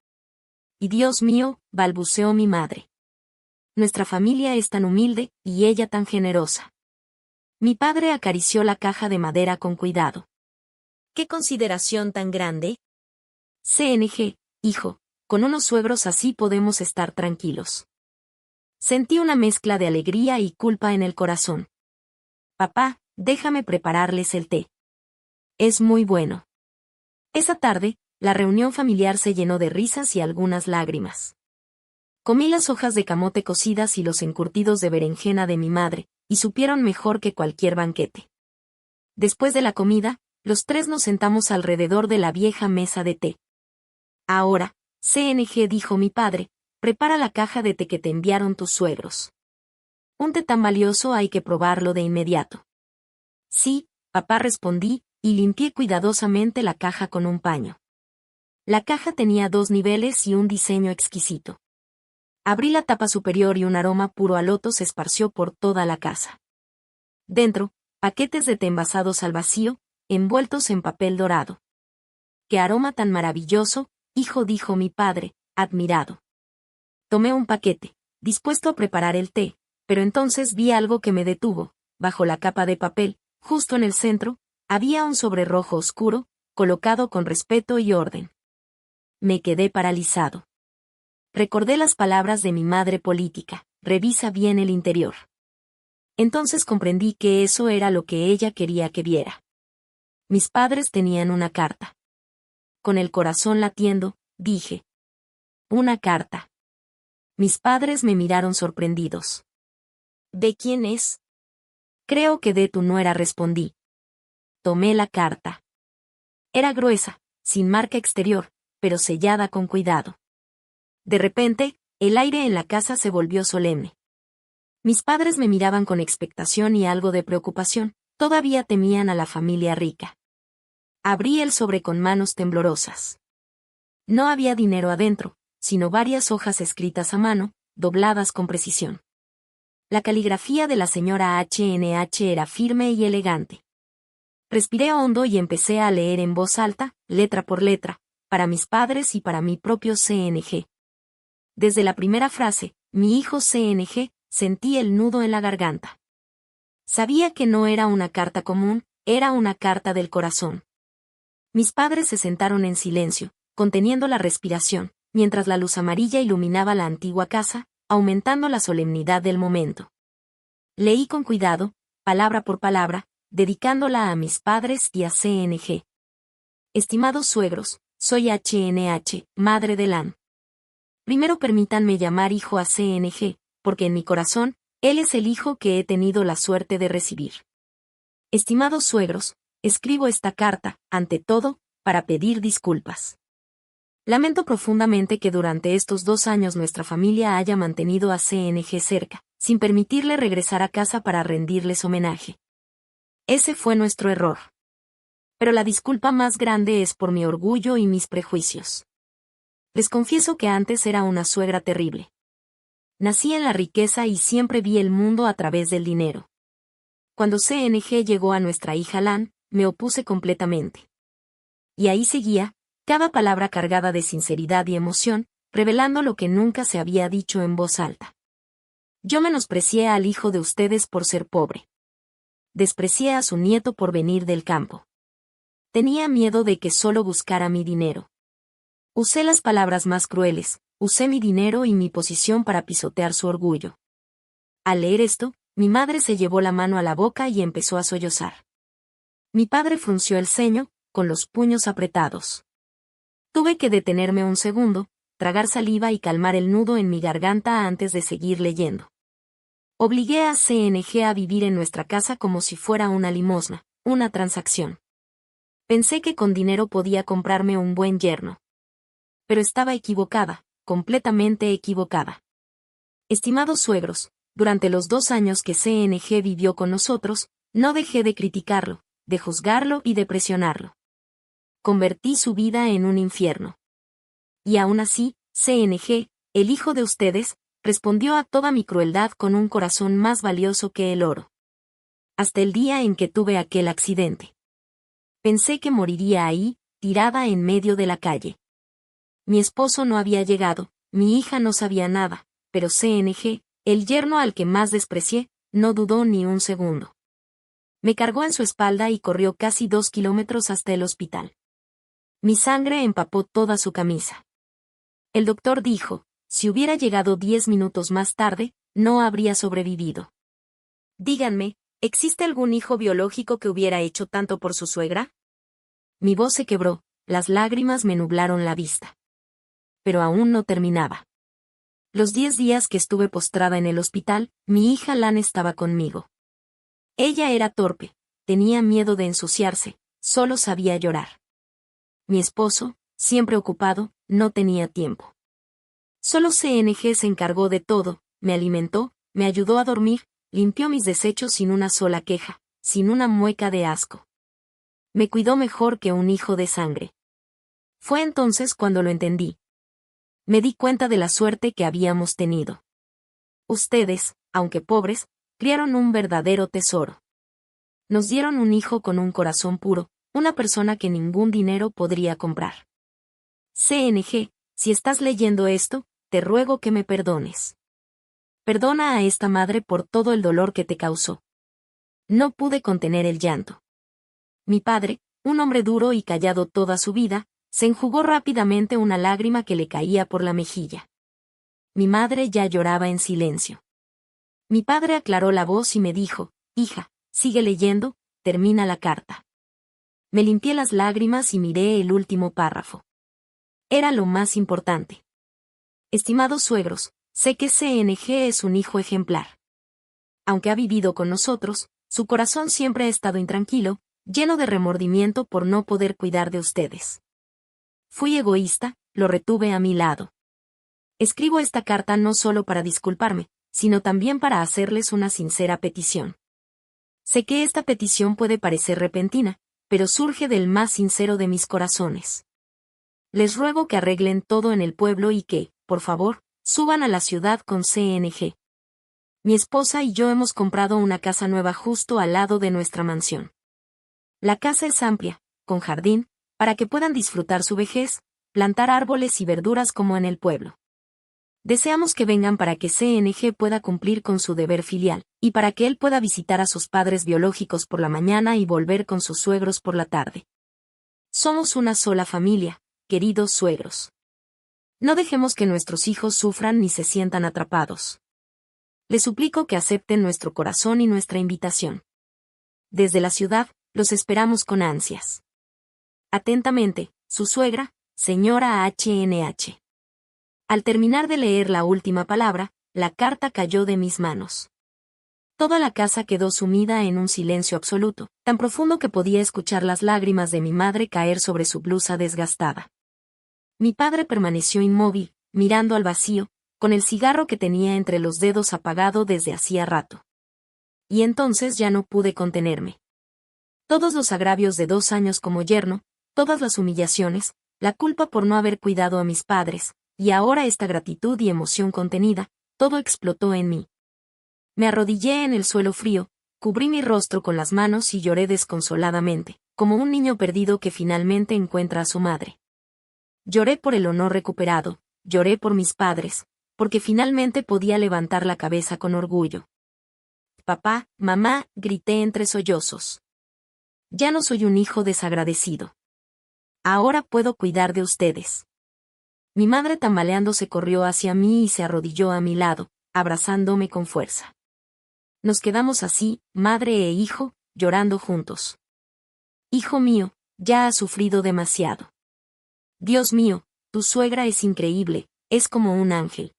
Y Dios mío, balbuceó mi madre. Nuestra familia es tan humilde, y ella tan generosa. Mi padre acarició la caja de madera con cuidado. ¿Qué consideración tan grande? CNG, hijo, con unos suegros así podemos estar tranquilos. Sentí una mezcla de alegría y culpa en el corazón. Papá, déjame prepararles el té. Es muy bueno. Esa tarde, la reunión familiar se llenó de risas y algunas lágrimas. Comí las hojas de camote cocidas y los encurtidos de berenjena de mi madre, y supieron mejor que cualquier banquete. Después de la comida, los 3 nos sentamos alrededor de la vieja mesa de té. Ahora, CNG, dijo mi padre, prepara la caja de té que te enviaron tus suegros. Un té tan valioso hay que probarlo de inmediato. Sí, papá, respondí, y limpié cuidadosamente la caja con un paño. La caja tenía 2 niveles y un diseño exquisito. Abrí la tapa superior y un aroma puro a loto se esparció por toda la casa. Dentro, paquetes de té envasados al vacío, envueltos en papel dorado. ¡Qué aroma tan maravilloso, hijo!, dijo mi padre, admirado. Tomé un paquete, dispuesto a preparar el té, pero entonces vi algo que me detuvo. Bajo la capa de papel, justo en el centro, había un sobre rojo oscuro, colocado con respeto y orden. Me quedé paralizado. Recordé las palabras de mi madre política: revisa bien el interior. Entonces comprendí que eso era lo que ella quería que viera. Mis padres tenían una carta. Con el corazón latiendo, dije: una carta. Mis padres me miraron sorprendidos. ¿De quién es? Creo que de tu nuera, respondí. Tomé la carta. Era gruesa, sin marca exterior, pero sellada con cuidado. De repente, el aire en la casa se volvió solemne. Mis padres me miraban con expectación y algo de preocupación, todavía temían a la familia rica. Abrí el sobre con manos temblorosas. No había dinero adentro, sino varias hojas escritas a mano, dobladas con precisión. La caligrafía de la señora H.N.H. era firme y elegante. Respiré hondo y empecé a leer en voz alta, letra por letra, para mis padres y para mi propio C.N.G. Desde la primera frase, mi hijo C.N.G., sentí el nudo en la garganta. Sabía que no era una carta común, era una carta del corazón. Mis padres se sentaron en silencio, conteniendo la respiración, mientras la luz amarilla iluminaba la antigua casa, aumentando la solemnidad del momento. Leí con cuidado, palabra por palabra, dedicándola a mis padres y a C.N.G. Estimados suegros, soy H.N.H., madre de Lan. Primero permítanme llamar hijo a C.N.G., porque en mi corazón, él es el hijo que he tenido la suerte de recibir. Estimados suegros, escribo esta carta, ante todo, para pedir disculpas. Lamento profundamente que durante estos 2 años nuestra familia haya mantenido a C.N.G. cerca, sin permitirle regresar a casa para rendirles homenaje. Ese fue nuestro error. Pero la disculpa más grande es por mi orgullo y mis prejuicios. Les confieso que antes era una suegra terrible. Nací en la riqueza y siempre vi el mundo a través del dinero. Cuando C.N.G. llegó a nuestra hija Lan, me opuse completamente. Y ahí seguía, cada palabra cargada de sinceridad y emoción, revelando lo que nunca se había dicho en voz alta. Yo menosprecié al hijo de ustedes por ser pobre. Desprecié a su nieto por venir del campo. Tenía miedo de que solo buscara mi dinero. Usé las palabras más crueles, usé mi dinero y mi posición para pisotear su orgullo. Al leer esto, mi madre se llevó la mano a la boca y empezó a sollozar. Mi padre frunció el ceño, con los puños apretados. Tuve que detenerme un segundo, tragar saliva y calmar el nudo en mi garganta antes de seguir leyendo. Obligué a C.N.G. a vivir en nuestra casa como si fuera una limosna, una transacción. Pensé que con dinero podía comprarme un buen yerno. Pero estaba equivocada, completamente equivocada. Estimados suegros, durante los 2 años que C.N.G. vivió con nosotros, no dejé de criticarlo, de juzgarlo y de presionarlo. Convertí su vida en un infierno. Y aún así, C.N.G., el hijo de ustedes, respondió a toda mi crueldad con un corazón más valioso que el oro. Hasta el día en que tuve aquel accidente. Pensé que moriría ahí, tirada en medio de la calle. Mi esposo no había llegado, mi hija no sabía nada, pero C.N.G., el yerno al que más desprecié, no dudó ni un segundo. Me cargó en su espalda y corrió casi 2 kilómetros hasta el hospital. Mi sangre empapó toda su camisa. El doctor dijo: si hubiera llegado 10 minutos más tarde, no habría sobrevivido. Díganme, ¿existe algún hijo biológico que hubiera hecho tanto por su suegra? Mi voz se quebró, las lágrimas me nublaron la vista. Pero aún no terminaba. Los 10 días que estuve postrada en el hospital, mi hija Lan estaba conmigo. Ella era torpe, tenía miedo de ensuciarse, solo sabía llorar. Mi esposo, siempre ocupado, no tenía tiempo. Solo C.N.G. se encargó de todo, me alimentó, me ayudó a dormir, limpió mis desechos sin una sola queja, sin una mueca de asco. Me cuidó mejor que un hijo de sangre. Fue entonces cuando lo entendí. Me di cuenta de la suerte que habíamos tenido. Ustedes, aunque pobres, criaron un verdadero tesoro. Nos dieron un hijo con un corazón puro, una persona que ningún dinero podría comprar. CNG, si estás leyendo esto, te ruego que me perdones. Perdona a esta madre por todo el dolor que te causó. No pude contener el llanto. Mi padre, un hombre duro y callado toda su vida, se enjugó rápidamente una lágrima que le caía por la mejilla. Mi madre ya lloraba en silencio. Mi padre aclaró la voz y me dijo, hija, sigue leyendo, termina la carta. Me limpié las lágrimas y miré el último párrafo. Era lo más importante. Estimados suegros, sé que CNG es un hijo ejemplar. Aunque ha vivido con nosotros, su corazón siempre ha estado intranquilo, lleno de remordimiento por no poder cuidar de ustedes. Fui egoísta, lo retuve a mi lado. Escribo esta carta no solo para disculparme, sino también para hacerles una sincera petición. Sé que esta petición puede parecer repentina, pero surge del más sincero de mis corazones. Les ruego que arreglen todo en el pueblo y que, por favor, suban a la ciudad con CNG. Mi esposa y yo hemos comprado una casa nueva justo al lado de nuestra mansión. La casa es amplia, con jardín, para que puedan disfrutar su vejez, plantar árboles y verduras como en el pueblo. Deseamos que vengan para que CNG pueda cumplir con su deber filial, y para que él pueda visitar a sus padres biológicos por la mañana y volver con sus suegros por la tarde. Somos una sola familia, queridos suegros. No dejemos que nuestros hijos sufran ni se sientan atrapados. Les suplico que acepten nuestro corazón y nuestra invitación. Desde la ciudad, los esperamos con ansias. Atentamente, su suegra, señora HNH. Al terminar de leer la última palabra, la carta cayó de mis manos. Toda la casa quedó sumida en un silencio absoluto, tan profundo que podía escuchar las lágrimas de mi madre caer sobre su blusa desgastada. Mi padre permaneció inmóvil, mirando al vacío, con el cigarro que tenía entre los dedos apagado desde hacía rato. Y entonces ya no pude contenerme. Todos los agravios de 2 años como yerno, todas las humillaciones, la culpa por no haber cuidado a mis padres, y ahora esta gratitud y emoción contenida, todo explotó en mí. Me arrodillé en el suelo frío, cubrí mi rostro con las manos y lloré desconsoladamente, como un niño perdido que finalmente encuentra a su madre. Lloré por el honor recuperado, lloré por mis padres, porque finalmente podía levantar la cabeza con orgullo. Papá, mamá, grité entre sollozos. Ya no soy un hijo desagradecido. Ahora puedo cuidar de ustedes. Mi madre tambaleándose corrió hacia mí y se arrodilló a mi lado, abrazándome con fuerza. Nos quedamos así, madre e hijo, llorando juntos. Hijo mío, ya has sufrido demasiado. Dios mío, tu suegra es increíble, es como un ángel.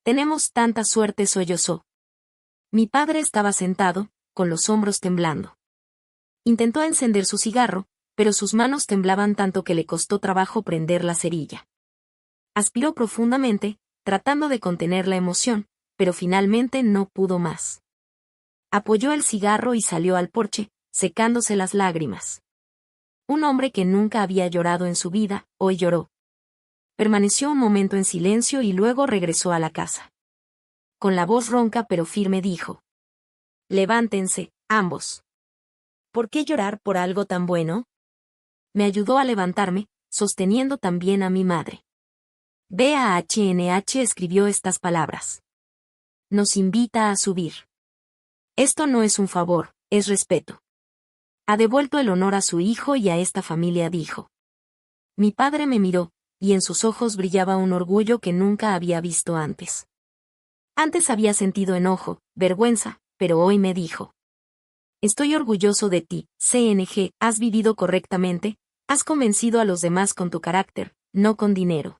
Tenemos tanta suerte, sollozó. Mi padre estaba sentado, con los hombros temblando. Intentó encender su cigarro, pero sus manos temblaban tanto que le costó trabajo prender la cerilla. Aspiró profundamente, tratando de contener la emoción, pero finalmente no pudo más. Apoyó el cigarro y salió al porche, secándose las lágrimas. Un hombre que nunca había llorado en su vida, hoy lloró. Permaneció un momento en silencio y luego regresó a la casa. Con la voz ronca pero firme dijo: levántense, ambos. ¿Por qué llorar por algo tan bueno? Me ayudó a levantarme, sosteniendo también a mi madre. BAHNH escribió estas palabras. Nos invita a subir. Esto no es un favor, es respeto. Ha devuelto el honor a su hijo y a esta familia, dijo. Mi padre me miró, y en sus ojos brillaba un orgullo que nunca había visto antes. Antes había sentido enojo, vergüenza, pero hoy me dijo: estoy orgulloso de ti, CNG, has vivido correctamente, has convencido a los demás con tu carácter, no con dinero.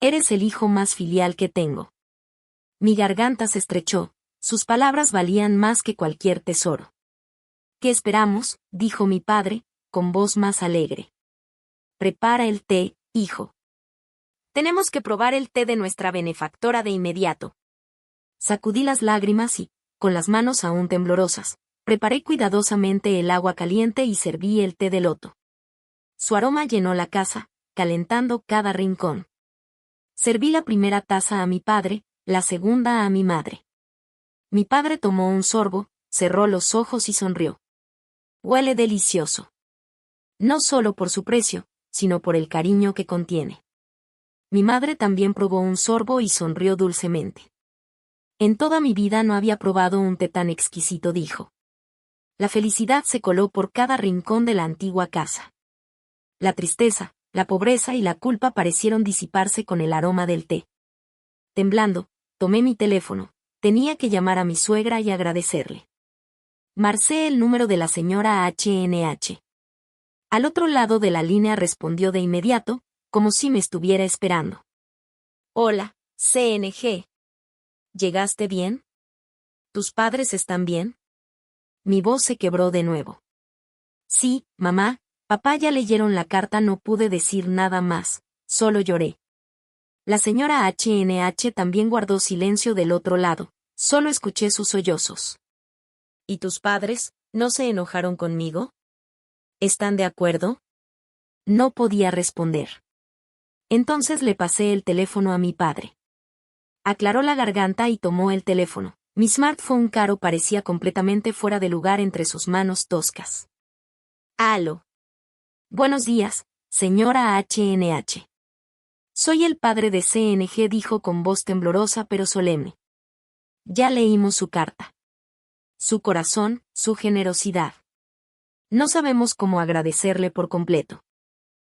Eres el hijo más filial que tengo. Mi garganta se estrechó, sus palabras valían más que cualquier tesoro. ¿Qué esperamos?, dijo mi padre, con voz más alegre. Prepara el té, hijo. Tenemos que probar el té de nuestra benefactora de inmediato. Sacudí las lágrimas y, con las manos aún temblorosas, preparé cuidadosamente el agua caliente y serví el té de loto. Su aroma llenó la casa, calentando cada rincón. Serví la primera taza a mi padre, la segunda a mi madre. Mi padre tomó un sorbo, cerró los ojos y sonrió. Huele delicioso. No solo por su precio, sino por el cariño que contiene. Mi madre también probó un sorbo y sonrió dulcemente. En toda mi vida no había probado un té tan exquisito, dijo. La felicidad se coló por cada rincón de la antigua casa. La tristeza, la pobreza y la culpa parecieron disiparse con el aroma del té. Temblando, tomé mi teléfono. Tenía que llamar a mi suegra y agradecerle. Marcé el número de la señora HNH. Al otro lado de la línea respondió de inmediato, como si me estuviera esperando. Hola, CNG. ¿Llegaste bien? ¿Tus padres están bien? Mi voz se quebró de nuevo. Sí, mamá, papá ya leyeron la carta, no pude decir nada más, solo lloré. La señora HNH también guardó silencio del otro lado, solo escuché sus sollozos. ¿Y tus padres, no se enojaron conmigo? ¿Están de acuerdo? No podía responder. Entonces le pasé el teléfono a mi padre. Aclaró la garganta y tomó el teléfono. Mi smartphone caro parecía completamente fuera de lugar entre sus manos toscas. Aló. Buenos días, señora HNH. Soy el padre de CNG, dijo con voz temblorosa pero solemne. Ya leímos su carta. Su corazón, su generosidad. No sabemos cómo agradecerle por completo.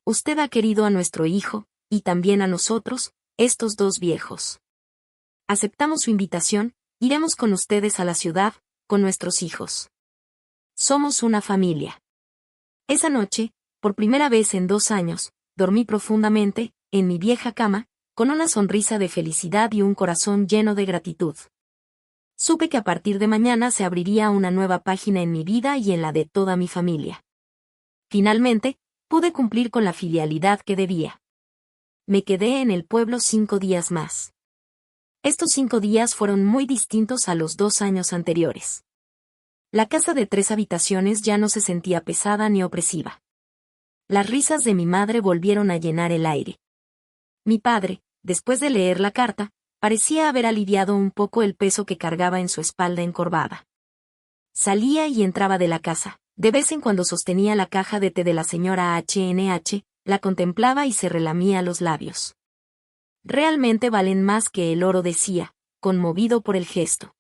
Usted ha querido a nuestro hijo, y también a nosotros, estos dos viejos. Aceptamos su invitación, iremos con ustedes a la ciudad, con nuestros hijos. Somos una familia. Esa noche, por primera vez en 2 años, dormí profundamente, en mi vieja cama, con una sonrisa de felicidad y un corazón lleno de gratitud. Supe que a partir de mañana se abriría una nueva página en mi vida y en la de toda mi familia. Finalmente, pude cumplir con la filialidad que debía. Me quedé en el pueblo 5 días más. Estos 5 días fueron muy distintos a los 2 años anteriores. La casa de 3 habitaciones ya no se sentía pesada ni opresiva. Las risas de mi madre volvieron a llenar el aire. Mi padre, después de leer la carta, parecía haber aliviado un poco el peso que cargaba en su espalda encorvada. Salía y entraba de la casa, de vez en cuando sostenía la caja de té de la señora HNH, la contemplaba y se relamía los labios. Realmente valen más que el oro, decía, conmovido por el gesto.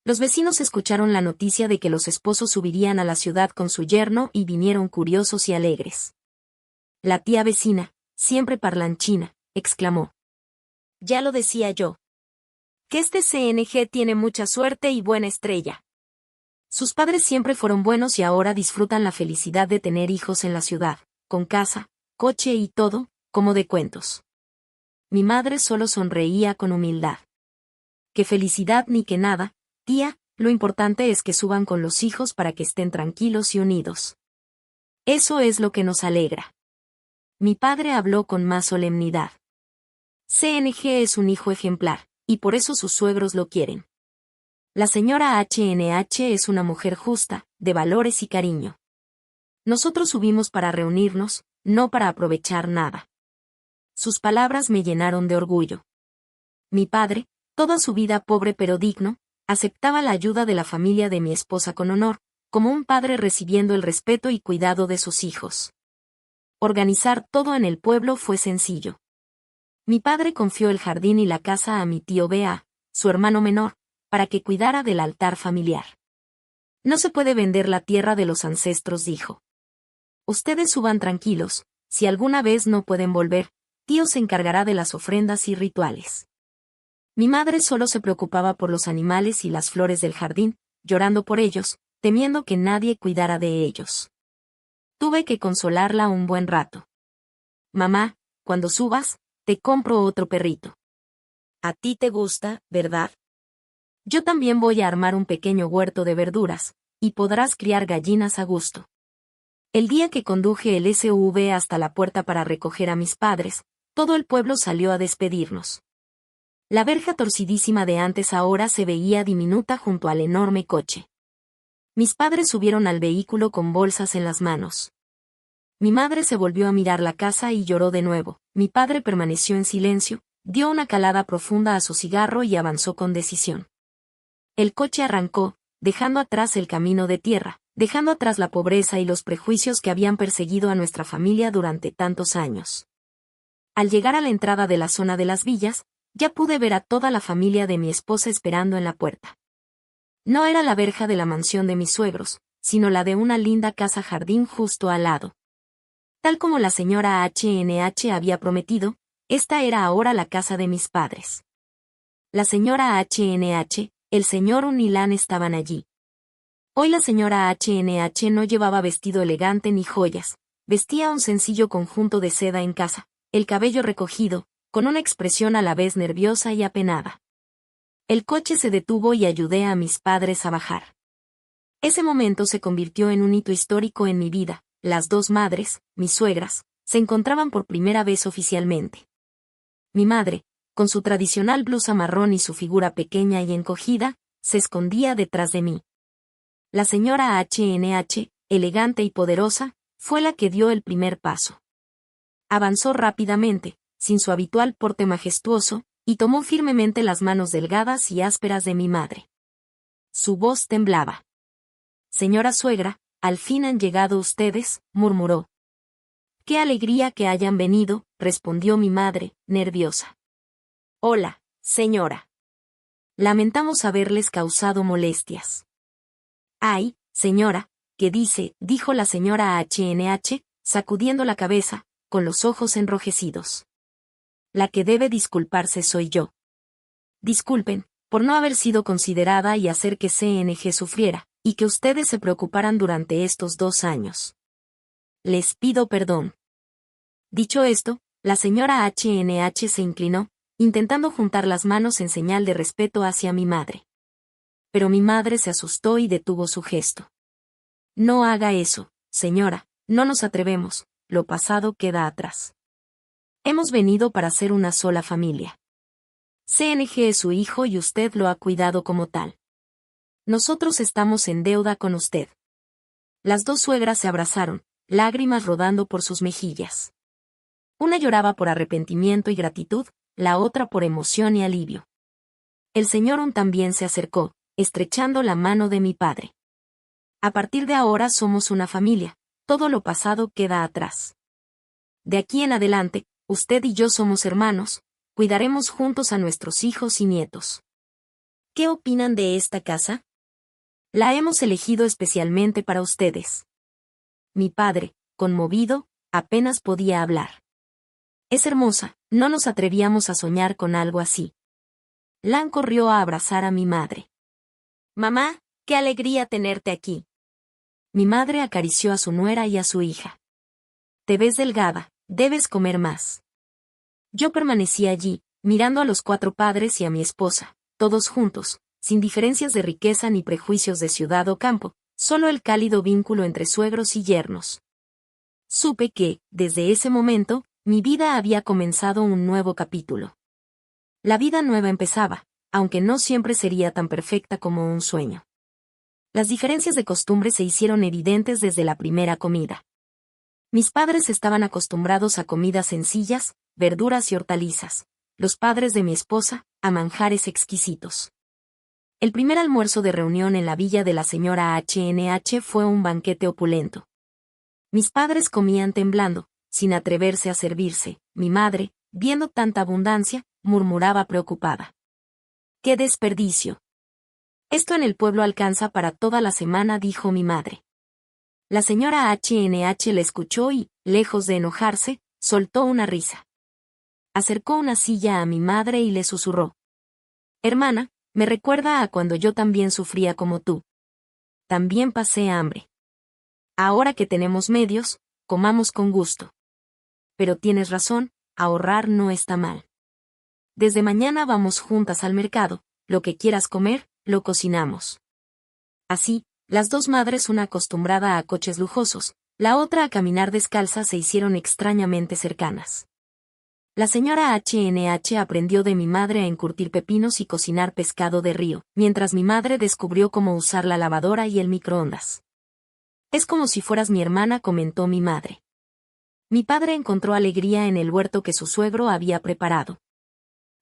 Los vecinos escucharon la noticia de que los esposos subirían a la ciudad con su yerno y vinieron curiosos y alegres. La tía vecina, siempre parlanchina, exclamó. Ya lo decía yo. Que este CNG tiene mucha suerte y buena estrella. Sus padres siempre fueron buenos y ahora disfrutan la felicidad de tener hijos en la ciudad, con casa, coche y todo, como de cuentos. Mi madre solo sonreía con humildad. Qué felicidad ni que nada, tía, lo importante es que suban con los hijos para que estén tranquilos y unidos. Eso es lo que nos alegra. Mi padre habló con más solemnidad. CNG es un hijo ejemplar, y por eso sus suegros lo quieren. La señora HNH es una mujer justa, de valores y cariño. Nosotros subimos para reunirnos, no para aprovechar nada. Sus palabras me llenaron de orgullo. Mi padre, toda su vida pobre pero digno, aceptaba la ayuda de la familia de mi esposa con honor, como un padre recibiendo el respeto y cuidado de sus hijos. Organizar todo en el pueblo fue sencillo. Mi padre confió el jardín y la casa a mi tío Bea, su hermano menor, para que cuidara del altar familiar. No se puede vender la tierra de los ancestros, dijo. Ustedes suban tranquilos, si alguna vez no pueden volver, tío se encargará de las ofrendas y rituales. Mi madre solo se preocupaba por los animales y las flores del jardín, llorando por ellos, temiendo que nadie cuidara de ellos. Tuve que consolarla un buen rato. Mamá, cuando subas, te compro otro perrito. A ti te gusta, ¿verdad? Yo también voy a armar un pequeño huerto de verduras, y podrás criar gallinas a gusto. El día que conduje el SUV hasta la puerta para recoger a mis padres, todo el pueblo salió a despedirnos. La verja torcidísima de antes ahora se veía diminuta junto al enorme coche. Mis padres subieron al vehículo con bolsas en las manos. Mi madre se volvió a mirar la casa y lloró de nuevo. Mi padre permaneció en silencio, dio una calada profunda a su cigarro y avanzó con decisión. El coche arrancó, dejando atrás el camino de tierra, dejando atrás la pobreza y los prejuicios que habían perseguido a nuestra familia durante tantos años. Al llegar a la entrada de la zona de las villas, ya pude ver a toda la familia de mi esposa esperando en la puerta. No era la verja de la mansión de mis suegros, sino la de una linda casa jardín justo al lado. Tal como la señora H.N.H. había prometido, esta era ahora la casa de mis padres. La señora H.N.H., el señor Unilán estaban allí. Hoy la señora H.N.H. no llevaba vestido elegante ni joyas, vestía un sencillo conjunto de seda en casa, el cabello recogido, con una expresión a la vez nerviosa y apenada. El coche se detuvo y ayudé a mis padres a bajar. Ese momento se convirtió en un hito histórico en mi vida. Las dos madres, mis suegras, se encontraban por primera vez oficialmente. Mi madre, con su tradicional blusa marrón y su figura pequeña y encogida, se escondía detrás de mí. La señora H.N.H., elegante y poderosa, fue la que dio el primer paso. Avanzó rápidamente, sin su habitual porte majestuoso, y tomó firmemente las manos delgadas y ásperas de mi madre. Su voz temblaba. «Señora suegra, al fin han llegado ustedes», murmuró. «Qué alegría que hayan venido», respondió mi madre, nerviosa. «Hola, señora. Lamentamos haberles causado molestias». «Ay, señora, ¿qué dice?», dijo la señora H.N.H., sacudiendo la cabeza, con los ojos enrojecidos. «La que debe disculparse soy yo. Disculpen, por no haber sido considerada y hacer que CNG sufriera, y que ustedes se preocuparan durante estos 2 años. Les pido perdón». Dicho esto, la señora H.N.H. se inclinó, intentando juntar las manos en señal de respeto hacia mi madre. Pero mi madre se asustó y detuvo su gesto. «No haga eso, señora, no nos atrevemos, lo pasado queda atrás. Hemos venido para ser una sola familia. CNG es su hijo y usted lo ha cuidado como tal. Nosotros estamos en deuda con usted». Las dos suegras se abrazaron, lágrimas rodando por sus mejillas. Una lloraba por arrepentimiento y gratitud, la otra por emoción y alivio. El señor Un también se acercó, estrechando la mano de mi padre. «A partir de ahora somos una familia, todo lo pasado queda atrás. De aquí en adelante, usted y yo somos hermanos, cuidaremos juntos a nuestros hijos y nietos. ¿Qué opinan de esta casa? La hemos elegido especialmente para ustedes». Mi padre, conmovido, apenas podía hablar. «Es hermosa, no nos atrevíamos a soñar con algo así». Lan corrió a abrazar a mi madre. «Mamá, qué alegría tenerte aquí». Mi madre acarició a su nuera y a su hija. «Te ves delgada, debes comer más». Yo permanecí allí, mirando a los 4 padres y a mi esposa, todos juntos, sin diferencias de riqueza ni prejuicios de ciudad o campo, solo el cálido vínculo entre suegros y yernos. Supe que, desde ese momento, mi vida había comenzado un nuevo capítulo. La vida nueva empezaba, aunque no siempre sería tan perfecta como un sueño. Las diferencias de costumbre se hicieron evidentes desde la primera comida. Mis padres estaban acostumbrados a comidas sencillas, verduras y hortalizas, los padres de mi esposa, a manjares exquisitos. El primer almuerzo de reunión en la villa de la señora H.N.H. fue un banquete opulento. Mis padres comían temblando, sin atreverse a servirse. Mi madre, viendo tanta abundancia, murmuraba preocupada. «¡Qué desperdicio! Esto en el pueblo alcanza para toda la semana», dijo mi madre. La señora H.N.H. le escuchó y, lejos de enojarse, soltó una risa. Acercó una silla a mi madre y le susurró. «Hermana, me recuerda a cuando yo también sufría como tú. También pasé hambre. Ahora que tenemos medios, comamos con gusto. Pero tienes razón, ahorrar no está mal. Desde mañana vamos juntas al mercado, lo que quieras comer, lo cocinamos». Así, las dos madres, una acostumbrada a coches lujosos, la otra a caminar descalza, se hicieron extrañamente cercanas. La señora H.N.H. aprendió de mi madre a encurtir pepinos y cocinar pescado de río, mientras mi madre descubrió cómo usar la lavadora y el microondas. «Es como si fueras mi hermana», comentó mi madre. Mi padre encontró alegría en el huerto que su suegro había preparado.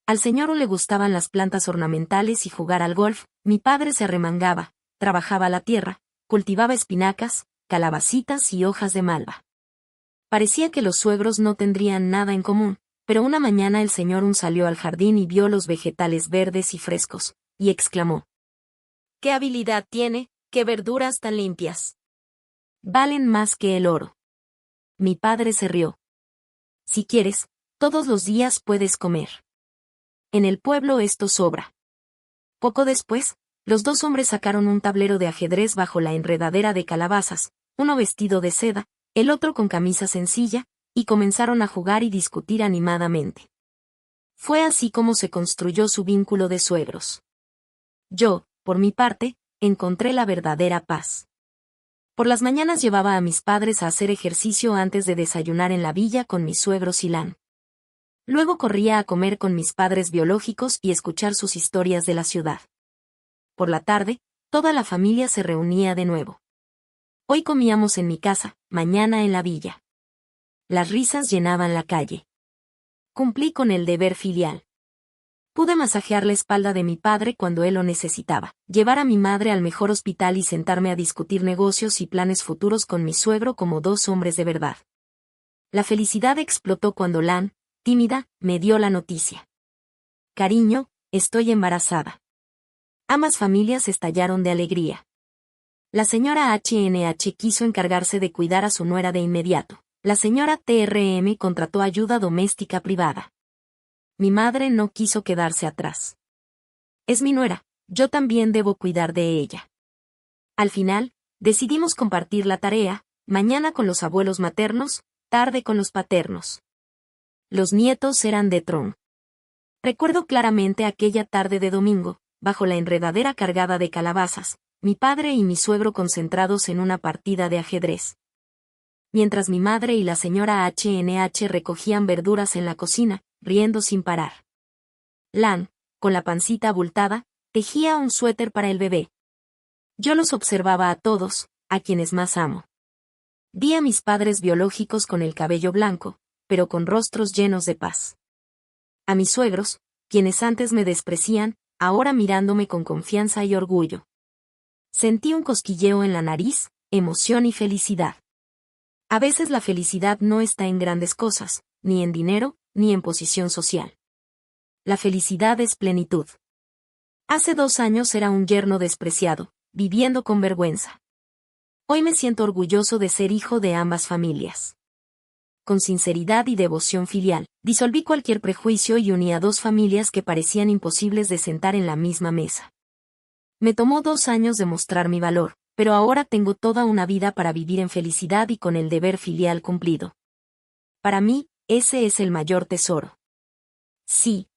Al señor le gustaban las plantas ornamentales y jugar al golf. Mi padre se arremangaba, trabajaba la tierra, Cultivaba espinacas, calabacitas y hojas de malva. Parecía que los suegros no tendrían nada en común, pero una mañana el señor Un salió al jardín y vio los vegetales verdes y frescos, y exclamó: «¡Qué habilidad tiene! ¡Qué verduras tan limpias! Valen más que el oro». Mi padre se rió. «Si quieres, todos los días puedes comer. En el pueblo esto sobra». Poco después, los dos hombres sacaron un tablero de ajedrez bajo la enredadera de calabazas, uno vestido de seda, el otro con camisa sencilla, y comenzaron a jugar y discutir animadamente. Fue así como se construyó su vínculo de suegros. Yo, por mi parte, encontré la verdadera paz. Por las mañanas llevaba a mis padres a hacer ejercicio antes de desayunar en la villa con mis suegros y Lan. Luego corría a comer con mis padres biológicos y escuchar sus historias de la ciudad. Por la tarde, toda la familia se reunía de nuevo. Hoy comíamos en mi casa, mañana en la villa. Las risas llenaban la calle. Cumplí con el deber filial. Pude masajear la espalda de mi padre cuando él lo necesitaba, llevar a mi madre al mejor hospital y sentarme a discutir negocios y planes futuros con mi suegro como dos hombres de verdad. La felicidad explotó cuando Lan, tímida, me dio la noticia. «Cariño, estoy embarazada». Ambas familias estallaron de alegría. La señora HNH quiso encargarse de cuidar a su nuera de inmediato. La señora TRM contrató ayuda doméstica privada. Mi madre no quiso quedarse atrás. «Es mi nuera, yo también debo cuidar de ella». Al final, decidimos compartir la tarea, mañana con los abuelos maternos, tarde con los paternos. Los nietos eran de Tron. Recuerdo claramente aquella tarde de domingo, bajo la enredadera cargada de calabazas, mi padre y mi suegro concentrados en una partida de ajedrez. Mientras mi madre y la señora HNH recogían verduras en la cocina, riendo sin parar. Lan, con la pancita abultada, tejía un suéter para el bebé. Yo los observaba a todos, a quienes más amo. Vi a mis padres biológicos con el cabello blanco, pero con rostros llenos de paz. A mis suegros, quienes antes me despreciaban, ahora mirándome con confianza y orgullo. Sentí un cosquilleo en la nariz, emoción y felicidad. A veces la felicidad no está en grandes cosas, ni en dinero, ni en posición social. La felicidad es plenitud. Hace 2 años era un yerno despreciado, viviendo con vergüenza. Hoy me siento orgulloso de ser hijo de ambas familias. Con sinceridad y devoción filial, disolví cualquier prejuicio y uní a 2 familias que parecían imposibles de sentar en la misma mesa. Me tomó 2 años demostrar mi valor, pero ahora tengo toda una vida para vivir en felicidad y con el deber filial cumplido. Para mí, ese es el mayor tesoro. Sí,